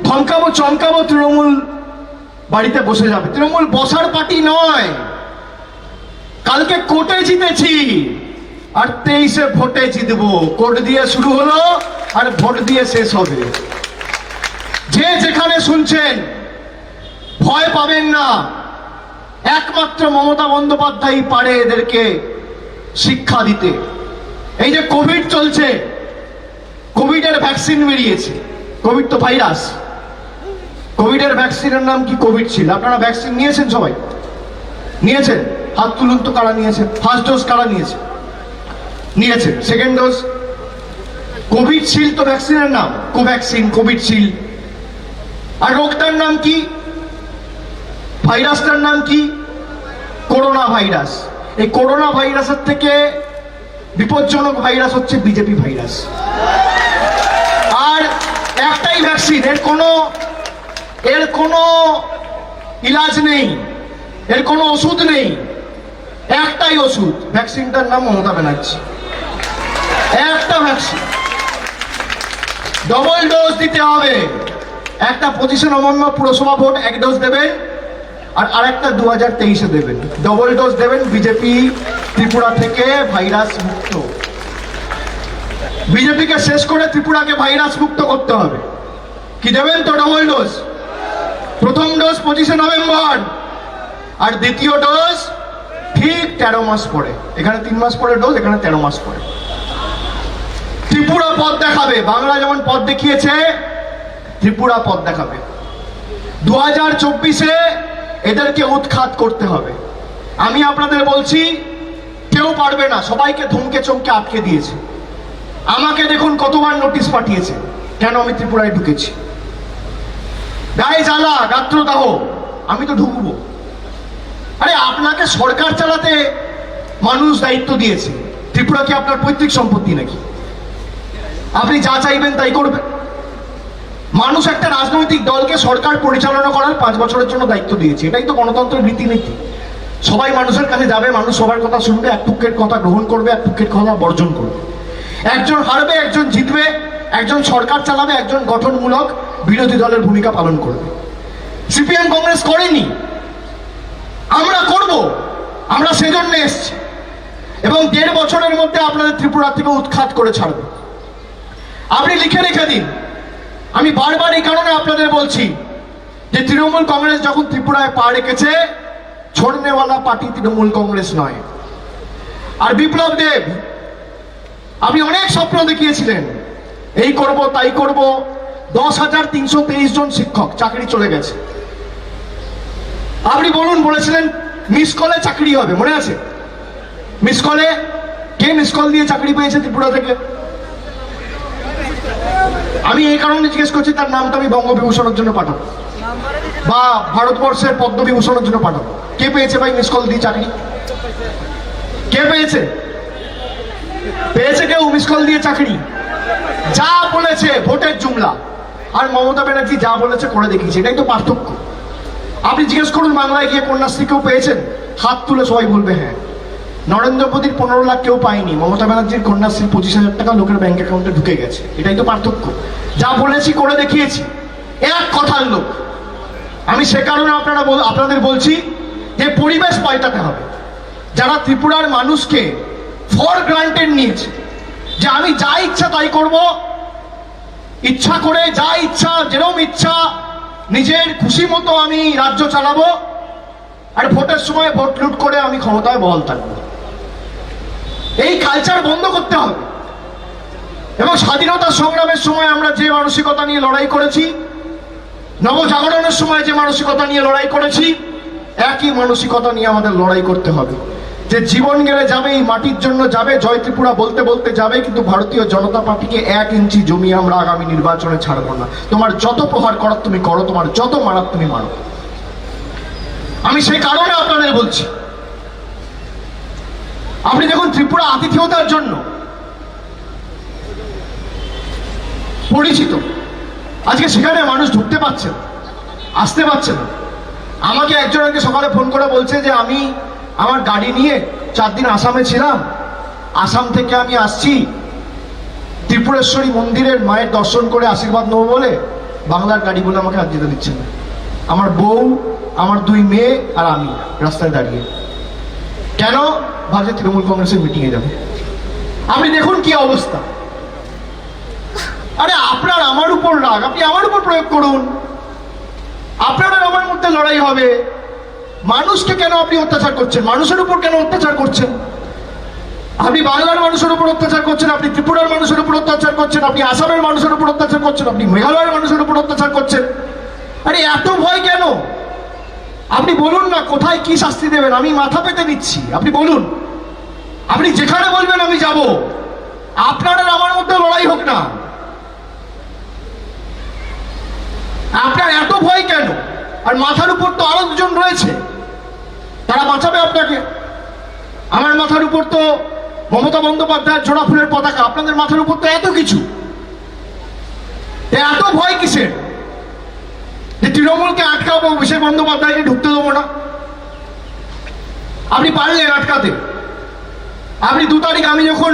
ধমকাবো চমকাবো, তৃণমূল বাড়িতে বসে যাবে। তৃণমূল বসার পার্টি নয়। কালকে কোর্টে জিতেছি আর 23-এ ভোটে জিতবো। কোর্ট দিয়ে শুরু হলো আর ভোট দিয়ে শেষ হবে। যে যেখানে শুনছেন ভয় পাবেন না। একমাত্র মমতা বন্দ্যোপাধ্যায় পারে এদেরকে শিক্ষা দিতে। এই যে কোভিড চলছে, কোভিডের ভ্যাকসিন বেরিয়েছে। কোভিড তো ভাইরাস। কোভিডের ভ্যাকসিনের নাম কি? কোভিড ছিল। আপনারা ভ্যাকসিন নিয়েছেন? সবাই নিয়েছেন? হাত তুলুন তো কারা নিয়েছেন। ফার্স্ট ডোজ কারা নিয়েছেন? Second dose? কোভিড শিল্ড তো ভ্যাকসিনের নাম। Covaxin, Covishield. আর রোগটার নাম কি? ভাইরাসটার নাম কি? Corona virus. এই করোনা ভাইরাসের থেকে বিপজ্জনক ভাইরাস হচ্ছে বিজেপি ভাইরাস। আর একটাই ভ্যাকসিন, এর কোনো ইলাজ নেই, এর কোনো ওষুধ নেই। একটাই ওষুধ, ভ্যাকসিনটার নাম মমতা ব্যানার্জি। একটা ভ্যাকসিন, ডবল ডোজ দিতে হবে। একটা 25 নভেম্বর পুরসভা ভোট 1 ডোজ দেবেন, আর আরেকটা 2023-এ দেবেন। ডবল ডোজ দেবেন। বিজেপি ত্রিপুরা থেকে ভাইরাস মুক্ত। বিজেপিকে শেষ করে ত্রিপুরাকে ভাইরাস মুক্ত করতে হবে। কি দেবেন তো? Double dose. প্রথম ডোজ 25 নভেম্বর, আর দ্বিতীয় ডোজ ঠিক 13 মাস পরে। এখানে 3 মাস পরে ডোজ, এখানে 13 মাস পরে। ত্রিপুরা পথ দেখাবে। বাংলা যেমন পথ দেখিয়েছে, ত্রিপুরা পথ দেখাবে। 2024-এ এদেরকে উৎখাত করতে হবে। আমি আপনাদের বলছি, কেউ পারবে না, সবাইকে ধমকে চমকে আটকে দিয়েছে। আমাকে দেখুন কতবার নোটিশ পাঠিয়েছে, কেন আমি ত্রিপুরায় ঢুকেছি। গায়ে জ্বালা, গাত্রদাহ, আমি তো ঢুকবো। আরে আপনাকে সরকার চালাতে মানুষ দায়িত্ব দিয়েছে, ত্রিপুরা কি আপনার পৈতৃক সম্পত্তি নাকি? আপনি যা চাইবেন তাই করবেন? মানুষ একটা রাজনৈতিক দলকে সরকার পরিচালনা করার 5 বছরের জন্য দায়িত্ব দিয়েছে। এটাই তো গণতন্ত্রের রীতিনীতি। সবাই মানুষের কাছে যাবে, মানুষ সবার কথা শুনবে, এক পক্ষের কথা গ্রহণ করবে, এক পক্ষের কথা বর্জন করবে। একজন হারবে, একজন জিতবে, একজন সরকার চালাবে, একজন গঠনমূলক বিরোধী দলের ভূমিকা পালন করবে। সিপিএম কংগ্রেস করেনি, আমরা করব, আমরা সেজন্য এসেছি। এবং 1.5 বছরের মধ্যে আপনাদের ত্রিপুরা থেকে উৎখাত করে ছাড়বে। আপনি লিখে রেখে দিন। আমি বারবার এই কারণে আপনাদের বলছি যে তৃণমূল কংগ্রেস যখন ত্রিপুরায় পা রেখেছে, ছোড়নেওয়ালা পার্টি তৃণমূল কংগ্রেস নয়। আর বিপ্লব দেব, আপনি অনেক স্বপ্ন দেখিয়েছিলেন, এই করব তাই করব। 10,323 জন শিক্ষক চাকরি চলে গেছে। আপনি বলেছিলেন মিস কলে চাকরি হবে, মনে আছে? মিস কলে কে মিস কল দিয়ে চাকরি পেয়েছে ত্রিপুরা থেকে? আমি এই কারণে জিজ্ঞেস করছি, তার নামটা আমি বঙ্গবিভূষণের জন্য পাঠাবো বা ভারতবর্ষের পদ্মবিভূষণের জন্য পাঠাবো। কে পেয়েছে ভাই মিস কল দিয়ে চাকরি? কে পেয়েছে? পেয়েছে কেউ মিস কল দিয়ে চাকরি? যা বলেছে ভোটের জুমলা, আর মমতা ব্যানার্জি যা বলেছে করে দেখিয়েছে। এটাই তো পার্থক্য। আপনি জিজ্ঞেস করুন বাংলায় গিয়ে কন্যাশ্রী কেউ পেয়েছেন? হাত তুলে সবাই বলবে হ্যাঁ। নরেন্দ্র মোদীর 15 লাখ কেউ পায়নি, মমতা ব্যানার্জির কন্যাশ্রীর 25,000 টাকা লোকের ব্যাংক অ্যাকাউন্টে ঢুকে গেছে। এটাই তো পার্থক্য। যা বলেছি করে দেখিয়েছি, এক কথার লোক। আমি সে কারণে আপনাদের বলছি যে পরিবেশ পাল্টাতে হবে। যারা ত্রিপুরার মানুষকে ফর গ্রান্টেড নিয়েছে যে আমি যা ইচ্ছা তাই করব, ইচ্ছা করে যা ইচ্ছা, যেরকম ইচ্ছা নিজের খুশি মতো আমি রাজ্য চালাবো, আর ভোটের সময় ভোট লুট করে আমি ক্ষমতায় বহাল থাকবো, এই কালচার বন্ধ করতে হবে। এবং স্বাধীনতা সংগ্রামের সময় আমরা যে মানসিকতা নিয়ে লড়াই করেছি, নবজাগরণের সময় যে মানসিকতা নিয়ে লড়াই করেছি, একই মানসিকতা নিয়ে আমাদের লড়াই করতে হবে। যে জীবন গেলে যাবে, এই মাটির জন্য যাবে, জয় ত্রিপুরা বলতে বলতে যাবে, কিন্তু ভারতীয় জনতা পার্টিকে 1 ইঞ্চি জমি আমরা আগামী নির্বাচনে ছাড়বো না। তোমার যত প্রহার করার তুমি করো, তোমার যত মারার তুমি মারো। আমি সেই কারণে আপনাদের বলছি, আপনি দেখুন ত্রিপুরা আতিথেয়তার জন্য পরিচিত। আজকে সেখানে মানুষ ঢুকতে পারছে না, আসতে পারছে না। আমাকে একজন আজকে সকালে ফোন করে বলছে যে আমি আমার গাড়ি নিয়ে 4 দিন আসামে ছিলাম, আসাম থেকে আমি আসছি ত্রিপুরেশ্বরী মন্দিরের মায়ের দর্শন করে আশীর্বাদ নেবো বলে, বাংলার গাড়ি বলে আমাকে আর যেতে দিচ্ছে না। আমার বউ, আমার 2 মেয়ে আর আমি রাস্তায় দাঁড়িয়ে। কেন? ভাবছে তৃণমূল কংগ্রেসের মিটিংয়ে যাবে। আপনি দেখুন কি অবস্থা। আরে আপনার আমার উপর রাগ, আপনি আমার উপর প্রয়োগ করুন, আপনার আর আমার মধ্যে লড়াই হবে। মানুষকে কেন আপনি অত্যাচার করছেন? মানুষের উপর কেন অত্যাচার করছেন? আপনি বাংলার মানুষের উপর অত্যাচার করছেন, আপনি ত্রিপুরার মানুষের উপর অত্যাচার করছেন, আপনি আসামের মানুষের উপর অত্যাচার করছেন, আপনি মেঘালয়ের মানুষের উপর অত্যাচার করছেন। আরে এত ভয় কেন? আপনি বলুন না কোথায় কি শাস্তি দেবেন, আমি মাথা পেতে নিচ্ছি। আপনি বলুন, আপনি যেখানে বলবেন আমি যাব। আপনার আর আমার মধ্যে লড়াই হোক না। আপনার এত ভয় কেন? আর মাথার উপর তো আরো 2জন রয়েছে, তারা বাঁচাবে আপনাকে। আমার মাথার উপর তো মমতা বন্দ্যোপাধ্যায়ের জোড়া ফুলের পতাকা, আপনাদের মাথার উপর তো এত কিছু। এত ভয় কিসের? যে তৃণমূলকে আটকাবো, অভিষেক বন্দ্যোপাধ্যায়কে ঢুকতে দেবো না। আপনি পারলেন আটকাতে। আপনি 2 তারিখ আমি যখন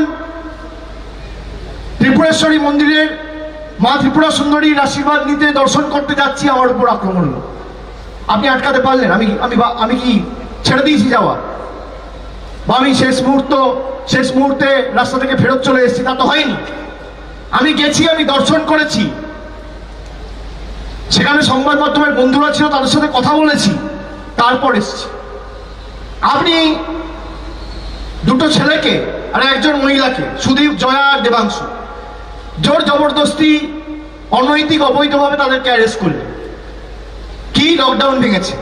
ত্রিপুরেশ্বরী মন্দিরের মা ত্রিপুরা সুন্দরীর আশীর্বাদ নিতে দর্শন করতে যাচ্ছি, আমার উপর আক্রমণ হলো। আপনি আটকাতে পারলেন? আমি কি ছেড়ে দিয়েছি যাওয়া? বা আমি শেষ মুহূর্তে রাস্তা থেকে ফেরত চলে এসেছি? তা তো হয়নি। আমি গেছি, আমি দর্শন করেছি, সেখানে সংবাদ মাধ্যমের বন্ধুরা ছিল, তাদের সাথে কথা বলেছি, তারপর এসেছি। আপনি 2টো ছেলেকে আর 1জন মহিলাকে, সুদীপ, জয়া আর দেবাংশু, জোর জবরদস্তি অনৈতিক অবৈধভাবে তাদেরকে অ্যারেস্ট করলেন। কি লকডাউন ভেঙেছে?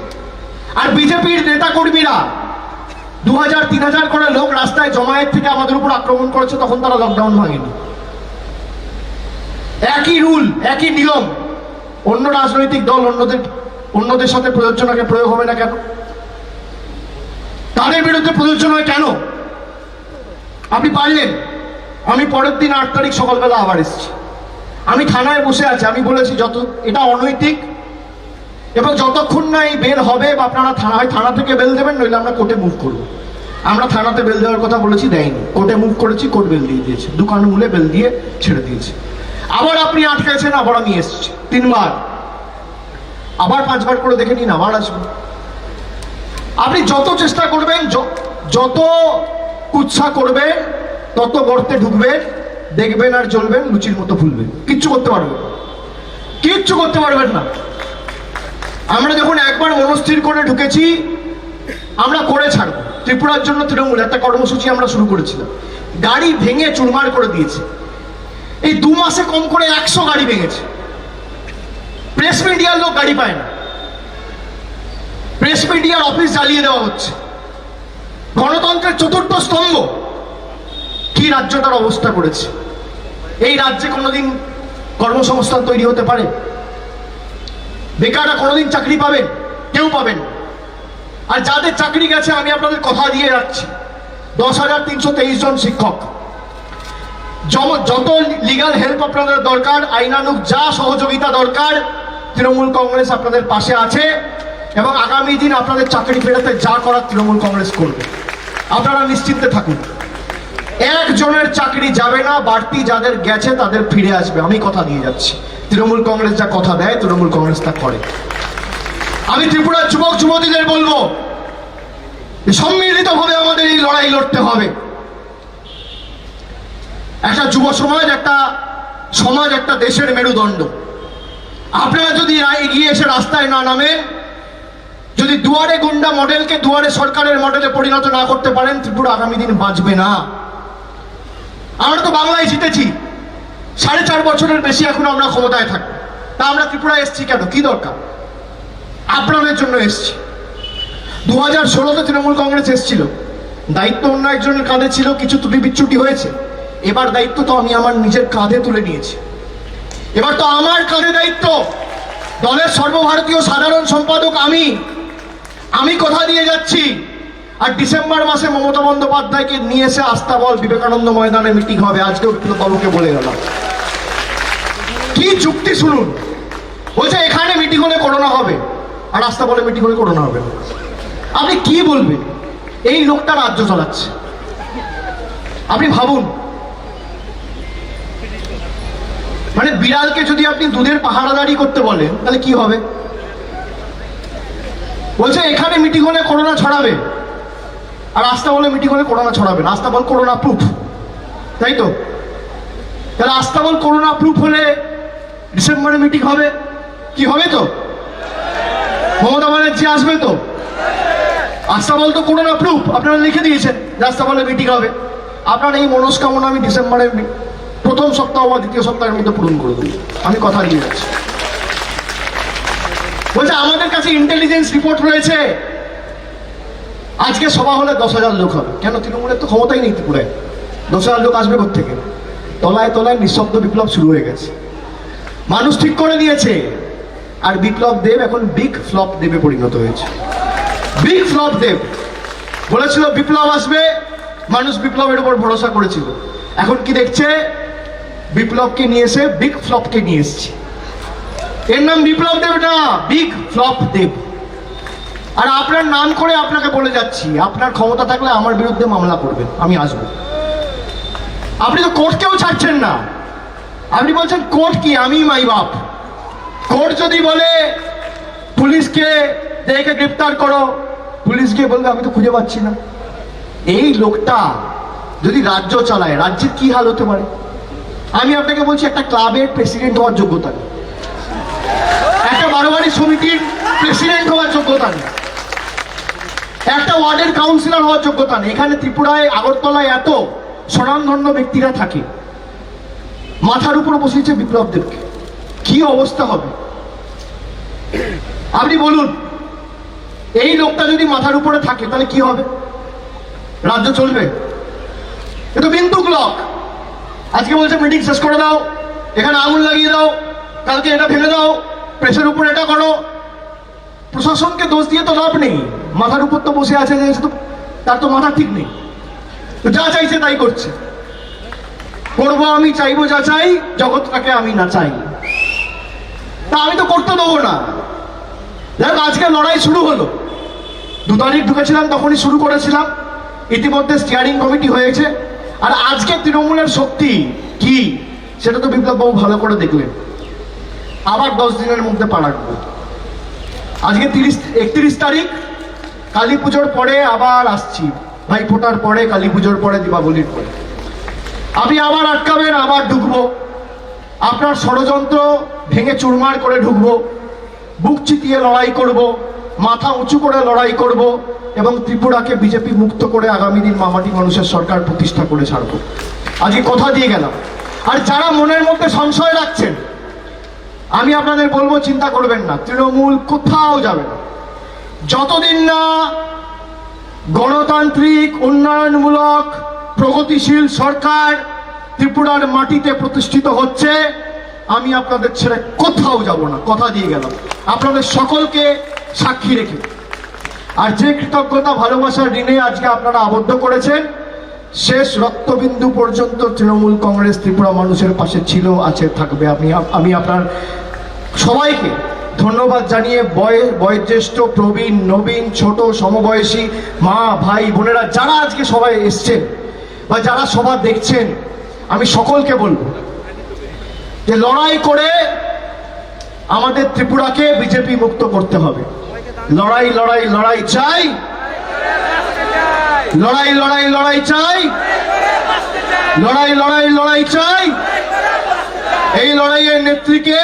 আর বিজেপির নেতা কর্মীরা 2000-3000 করে লোক রাস্তায় জমায়েত থেকে আমাদের উপর আক্রমণ করেছে, তখন তারা লকডাউন ভাঙেনি। একই রুল, একই নিয়ম, অন্য রাজনৈতিক দল অন্যদের সাথে প্রযোজনাকে প্রয়োগ হবে না কেন? তাদের বিরুদ্ধে প্রযোজ্য নয় কেন? আপনি পারলেন। আমি পরের দিন 8 তারিখ সকালবেলা আবার এসেছি। আমি থানায় বসে আছি, আমি বলেছি যত এটা অনৈতিক এবং যতক্ষণ না এই বেল হবে বা আপনারা থানা থেকে বেল দেবেন, নইলে আমরা কোর্টে মুভ করবো। আমরা থানাতে বেল দেওয়ার কথা বলেছি, দেয়নি। কোর্টে মুভ করেছি, কোর্ট বেল দিয়ে দিয়েছে, দোকান মূলে বেল দিয়ে ছেড়ে দিয়েছে। আবার আপনি আটকেছেন, আবার আমি এসেছি 3 বার, আবার 5 বার করে দেখে নিন, আবার আসবেন। আপনি যত চেষ্টা করবেন, যত কুৎসা করবেন, তত গর্তে ঢুকবেন, দেখবেন আর চলবেন, লুচির মতো ফুলবেন, কিচ্ছু করতে পারবেন না, কিচ্ছু করতে পারবেন না। আমরা যখন একবার মনস্থির করে ঢুকেছি, আমরা করে ছাড়বো। ত্রিপুরার জন্য তৃণমূল একটা কর্মসূচি আমরা শুরু করেছিলাম, গাড়ি ভেঙে চুরমার করে দিয়েছে। এই 2 মাসে কম করে 100 গাড়ি ভেঙেছে। প্রেস মিডিয়ার লোক গাড়ি পায় না, প্রেস মিডিয়ার অফিস জ্বালিয়ে দেওয়া হচ্ছে। গণতন্ত্রের 4র্থ স্তম্ভ কি রাজ্যটার অবস্থা করেছে। এই রাজ্যে কোনোদিন কর্মসংস্থান তৈরি হতে পারে? বেকাররা কোনোদিন চাকরি পাবেন? কেউ পাবেন। আর যাদের চাকরি গেছে, আমি আপনাদের কথা দিয়ে রাখছি, 10,323 জন শিক্ষক। যত লিগাল হেল্প আপনাদের দরকার, আইনানুগ যা সহযোগিতা দরকার, তৃণমূল কংগ্রেস আপনাদের পাশে আছে এবং আগামী দিন আপনাদের চাকরি ফেরাতে যা করার তৃণমূল কংগ্রেস করবে। আপনারা নিশ্চিন্তে থাকুন, একজনের চাকরি যাবে না, বাড়তি যাদের গেছে তাদের ফিরে আসবে, আমি কথা দিয়ে যাচ্ছি। তৃণমূল কংগ্রেস যা কথা দেয়, তৃণমূল কংগ্রেস তা করে। আমি ত্রিপুরার যুবক যুবতীদের বলবো, সম্মিলিতভাবে আমাদের এই লড়াই লড়তে হবে। একটা যুব সমাজ, একটা দেশের মেরুদণ্ড। আপনারা যদি এগিয়ে এসে রাস্তায় না নামেন, যদি দুয়ারে গুন্ডা মডেলকে দুয়ারে সরকারের মডেলে পরিণত না করতে পারেন, ত্রিপুরা আগামী দিন বাঁচবে না। আমরা তো বাংলায় জিতেছি, 4.5 বছরের বেশি এখন আমরা ক্ষমতায় থাকবো। তা আমরা ত্রিপুরায় এসছি কেন? কি দরকার? আপনাদের জন্য এসছি। 2016-তে তৃণমূল কংগ্রেস এসেছিল, দায়িত্ব অন্য একজনের কাঁধে ছিল, কিছু ত্রুটি বিচ্যুটি হয়েছে। এবার দায়িত্ব তো আমি আমার নিজের কাঁধে তুলে নিয়েছি। এবার তো আমার কাঁধে দায়িত্ব। দলের সর্বভারতীয় সাধারণ সম্পাদক আমি কথা দিয়ে যাচ্ছি। আর ডিসেম্বর মাসে মমতা বন্দ্যোপাধ্যায়কে নিয়ে এসে আস্তাবল বিবেকানন্দ ময়দানে মিটিং হবে। আজকেও বাবুকে বলে গেলাম। কি যুক্তি শুনুন, বলছে এখানে মিটিং হলে করোনা হবে আর আস্তাবলে মিটিং হলে করোনা হবে। আপনি কি বলবেন? এই লোকটা রাজ্য চালাচ্ছে। আপনি ভাবুন, মানে বিড়ালকে যদি আপনি দুধের পাহারাদারি করতে বলেন, তাহলে কি হবে? বলছে এখানে মিটিং হলে করোনা ছড়াবে আর আস্তাবলে মিটিং হলে করোনা ছড়াবে না। আস্তাবল করোনা প্রুফ, তাই তো? তাহলে আস্তাবল করোনা প্রুফ হলে ডিসেম্বরে মিটিং হবে, কি হবে? তো মমতা ব্যানার্জি আসবে তো? আস্তাবল তো করোনা প্রুফ, আপনারা লিখে দিয়েছেন যে আস্তাবলে মিটিং হবে। আপনার এই মনস্কামনা আমি ডিসেম্বরের প্রথম সপ্তাহ বা দ্বিতীয় সপ্তাহের মধ্যে পূরণ করে দেবো, আমি কথা দিয়ে যাচ্ছি। বলছে আমাদের কাছে ইন্টেলিজেন্স রিপোর্ট রয়েছে, আজকে সভা হলে 10,000 লোক হবে। কেন? তৃণমূলের তো ক্ষমতাই নেই ত্রিপুরায়, 10,000 লোক আসবে কোথেকে? তলায় তলায় নিঃশব্দ বিপ্লব শুরু হয়ে গেছে, মানুষ ঠিক করে দিয়েছে। আর বিপ্লব দেব এখন বিগ ফ্লপ দেবে পরিণত হয়েছে। বিগ ফ্লপ দেব বলেছিল বিপ্লব আসবে, মানুষ বিপ্লবের উপর ভরসা করেছিল। এখন কি দেখছে? বিপ্লবকে নিয়ে এসে বিগ ফ্লপকে নিয়ে এসছে। এর নাম বিপ্লব দেব না, বিগ ফ্লপ দেব। আর আপনার নাম করে আপনাকে বলে যাচ্ছি, আপনার ক্ষমতা থাকলে আমার বিরুদ্ধে মামলা করবেন, আমি আসবো। আপনি তো কোর্টকেও ছাড়ছেন না। আপনি বলছেন কোর্ট কি? আমি মাই বাপ। কোর্ট যদি বলে পুলিশকে একে গ্রেপ্তার করো, পুলিশ গিয়ে বলবে আমি তো খুঁজে পাচ্ছি না। এই লোকটা যদি রাজ্য চালায়, রাজ্যের কি হাল হতে পারে? আমি আপনাকে বলছি, একটা ক্লাবের প্রেসিডেন্ট হওয়ার যোগ্যতা নেই, একটা বারোয়ারি সমিতির প্রেসিডেন্ট হওয়ার যোগ্যতা নেই, একটা ওয়ার্ডের কাউন্সিলর হওয়ার যোগ্যতা নেই। এখানে ত্রিপুরায় আগরতলায় এত স্বনামধন্য ব্যক্তিরা থাকে, মাথার উপর বসিয়েছে বিপ্লব দেবকে। অবস্থা হবে আপনি বলুন। এই লোকটা যদি মাথার উপরে থাকে তাহলে কি হবে? রাজ্য চলবে? এটা বিন্দুক লোক। আজকে বলছে মিটিং শেষ করে দাও, এখানে আগুন লাগিয়ে দাও, কালকে এটা ভেঙে দাও, প্রেসের উপর এটা করো। প্রশাসনকে দোষ দিয়ে তো লাভ নেই, মাথার উপর তো বসে আছে যে তার তো মাথা ঠিক নেই, তো যা চাইছে তাই করছে। করবো আমি, চাইবো যা চাই, জগৎটাকে আমি না চাই, তা আমি তো করতে দেবো না। দেখ আজকে লড়াই শুরু হলো, 2 তারিখ ঢুকেছিলাম তখনই শুরু করেছিলাম, ইতিমধ্যে স্টিয়ারিং কমিটি হয়েছে। আর আজকে তৃণমূলের শক্তি কি সেটা তো বিপ্লব বাবু ভালো করে দেখলেন। আবার 10 দিনের মধ্যে পা রাখবো। আজকে 31 তারিখ, কালী পুজোর পরে আবার আসছি, ভাই ফোটার পরে, কালী পুজোর পরে, দীপাবলির পরে আপনি আবার আটকাবেন, আবার ঢুকবো। আপনার ষড়যন্ত্র ভেঙে চুরমার করে ঢুকবো, বুক চিতিয়ে লড়াই করব, মাথা উঁচু করে লড়াই করব এবং ত্রিপুরাকে বিজেপি মুক্ত করে আগামী দিন মামাটি মানুষের সরকার প্রতিষ্ঠা করে ছাড়বো। আজকে কথা দিয়ে গেলাম। আর যারা মনের মধ্যে সংশয় রাখছেন, আমি আপনাদের বলবো চিন্তা করবেন না, তৃণমূল কোথাও যাবে না। যতদিন না গণতান্ত্রিক উন্নয়নমূলক প্রগতিশীল সরকার ত্রিপুরার মাটিতে প্রতিষ্ঠিত হচ্ছে, আমি আপনাদের ছেড়ে কোথাও যাব না, কথা দিয়ে গেলাম আপনাদের সকলকে সাক্ষী রেখে। আর যে কৃতজ্ঞতা ভালোবাসার ঋণে আজকে আপনারা আবদ্ধ করেছেন, শেষ রক্তবিন্দু পর্যন্ত তৃণমূল কংগ্রেস ত্রিপুরা মানুষের পাশে ছিল, আছে, থাকবে। আমি আপনার সবাইকে ধন্যবাদ জানিয়ে বয়োজ্যেষ্ঠ, প্রবীণ, নবীন, ছোট, সমবয়সী, মা, ভাই, বোনেরা যারা আজকে সবাই এসছেন বা যারা সভা দেখছেন, আমি সকলকে বলবো যে লড়াই করে আমাদের ত্রিপুরাকে বিজেপি মুক্ত করতে হবে। লড়াই লড়াই লড়াই চাই, লড়াই লড়াই লড়াই চাই, লড়াই লড়াই লড়াই চাই। এই লড়াইয়ের নেত্রীকে,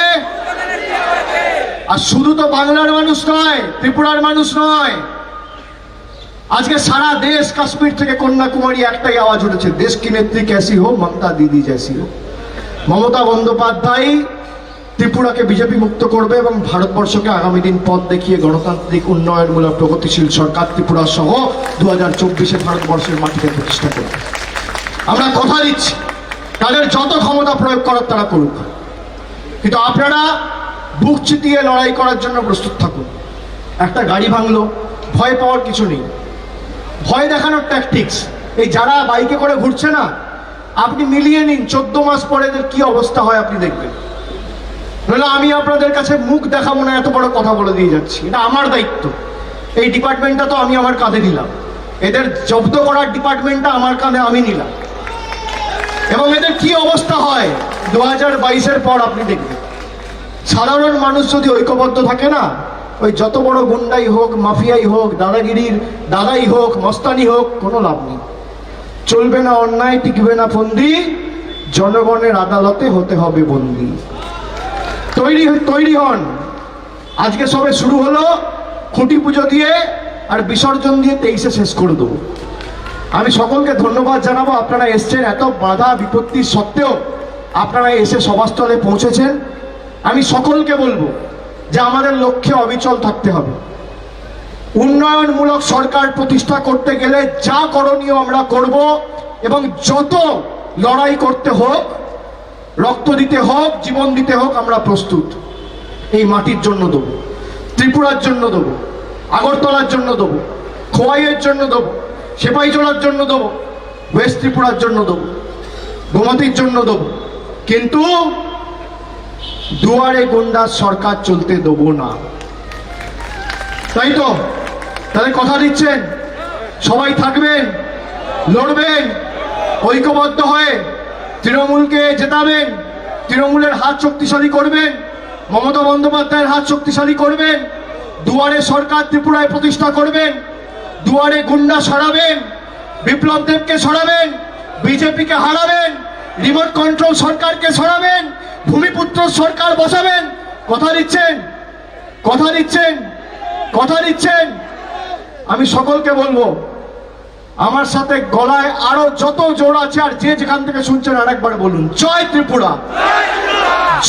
আর শুধু তো বাংলার মানুষ নয়, ত্রিপুরার মানুষ নয়, আজকে সারা দেশ, কাশ্মীর থেকে কন্যাকুমারী একটাই আওয়াজ উঠেছে, দেশ কি নেত্রী कैसी हो, মমতা দিদি जैसी हो। মমতা বন্দ্যোপাধ্যায় ত্রিপুরাকে বিজেপি মুক্ত করবে এবং ভারতবর্ষকে আগামী দিন পথ দেখিয়ে গণতান্ত্রিক উন্নয়নমূলক প্রগতিশীল সরকার ত্রিপুরা সহ 2024-এ ভারতবর্ষের মাটিতে প্রতিষ্ঠা করবে। আমরা কথা দিচ্ছি, তাদের যত ক্ষমতা প্রয়োগ করার তারা করুক, কিন্তু আপনারা বুক চিতিয়ে লড়াই করার জন্য প্রস্তুত থাকুন। একটা গাড়ি ভাঙলো, ভয় পাওয়ার কিছু নেই, ভয় দেখানোর ট্যাকটিক্স। এই যারা বাইকে করে ঘুরছে না, আপনি মিলিয়ে নিন 14 মাস পরে এদের কি অবস্থা হয় আপনি দেখবেন। নইলে আমি আপনাদের কাছে মুখ দেখাবো না, এত বড় কথা বলে দিয়ে যাচ্ছি, এটা আমার দায়িত্ব। এই ডিপার্টমেন্টটা তো আমি আমার কাঁধে নিলাম, এদের জব্দ করার ডিপার্টমেন্টটা আমার কাঁধে আমি নিলাম, এবং এদের কি অবস্থা হয় 2022-এর পর আপনি দেখবেন। সাধারণ মানুষ যদি ঐক্যবদ্ধ থাকে না, ওই যত বড় গুন্ডাই হোক, মাফিয়াই হোক, দাদাগিরির দাদাই হোক, মস্তানি হোক, কোনো লাভ নেই। চলবে না অন্যায়, টিকবে না ফন্দি, জনগণের আদালতে হতে হবে বন্দী। তৈরি হন। আজকে সবে শুরু হলো, খুঁটি পুজো দিয়ে আর বিসর্জন দিয়ে 23-এ শেষ করে দেবো। আমি সকলকে ধন্যবাদ জানাবো, আপনারা এসছেন, এত বাধা বিপত্তির সত্ত্বেও আপনারা এসে সভাস্থলে পৌঁছেছেন। আমি সকলকে বলবো যে আমাদের লক্ষ্যে অবিচল থাকতে হবে। উন্নয়নমূলক সরকার প্রতিষ্ঠা করতে গেলে যা করণীয় আমরা করব, এবং যত লড়াই করতে হোক, রক্ত দিতে হোক, জীবন দিতে হোক, আমরা প্রস্তুত। এই মাটির জন্য দেবো, ত্রিপুরার জন্য দেবো, আগরতলার জন্য দেবো, খোয়াইয়ের জন্য দেবো, সেপাইজোড়ার জন্য দেবো, ওয়েস্ট ত্রিপুরার জন্য দেবো, গোমতীর জন্য দেবো, কিন্তু দুয়ারে গুন্ডার সরকার চলতে দেবো না। তাই তো? তাহলে কথা দিচ্ছেন, সবাই থাকবেন, লড়বেন, ঐক্যবদ্ধ হয়ে তৃণমূলকে জেতাবেন, তৃণমূলের হাত শক্তিশালী করবেন, মমতা বন্দ্যোপাধ্যায়ের হাত শক্তিশালী করবেন, দুয়ারে সরকার ত্রিপুরায় প্রতিষ্ঠা করবেন, দুয়ারে গুন্ডা সরাবেন, বিপ্লব দেবকে সরাবেন, বিজেপিকে হারাবেন, রিমোট কন্ট্রোল সরকারকে সরাবেন, ভূমিপুত্র সরকার বসাবেন। কথা দিচ্ছেন? কথা দিচ্ছেন? কথা দিচ্ছেন? আমি সকলকে বলবো, আমার সাথে গলায় আরো যত জোর আছে আর যে যেখান থেকে শুনছেন আরেকবার বলুন, জয় ত্রিপুরা,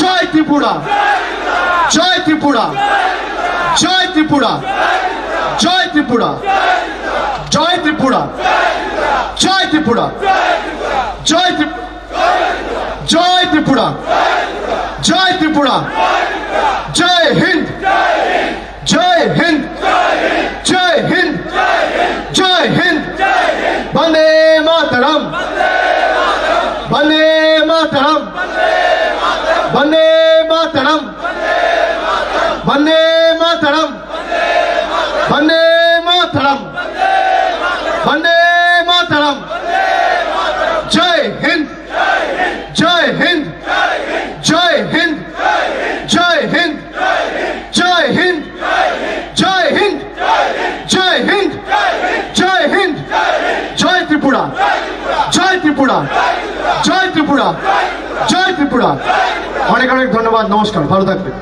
জয় ত্রিপুরা, জয় ত্রিপুরা, জয় ত্রিপুরা, জয় ত্রিপুরা, জয় ত্রিপুরা, জয় ত্রিপুরা, জয় ত্রিপুরা, জয় ত্রিপুরা, জয় ত্রিপুরা, জয় হিন্দ, জয় হিন্দ, জয় হিন্দ, জয় হিন্দ, বন্দে মাতরম, বন্দে মাতরম, বন্দে মাতরম, বন্দে মাতরম, বন্দে মাতরম, বন্দে মাতরম, জয় হিন্দ, জয় হিন্দ, জয় হিন্দ, জয় হিন্দ, জয় হিন্দ, জয় হিন্দ, জয় হিন্দ, জয় হিন্দ, জয় ত্রিপুরা, জয় ত্রিপুরা, জয় ত্রিপুরা, জয় ত্রিপুরা। অনেক অনেক ধন্যবাদ, নমস্কার, ভালো থাকবেন।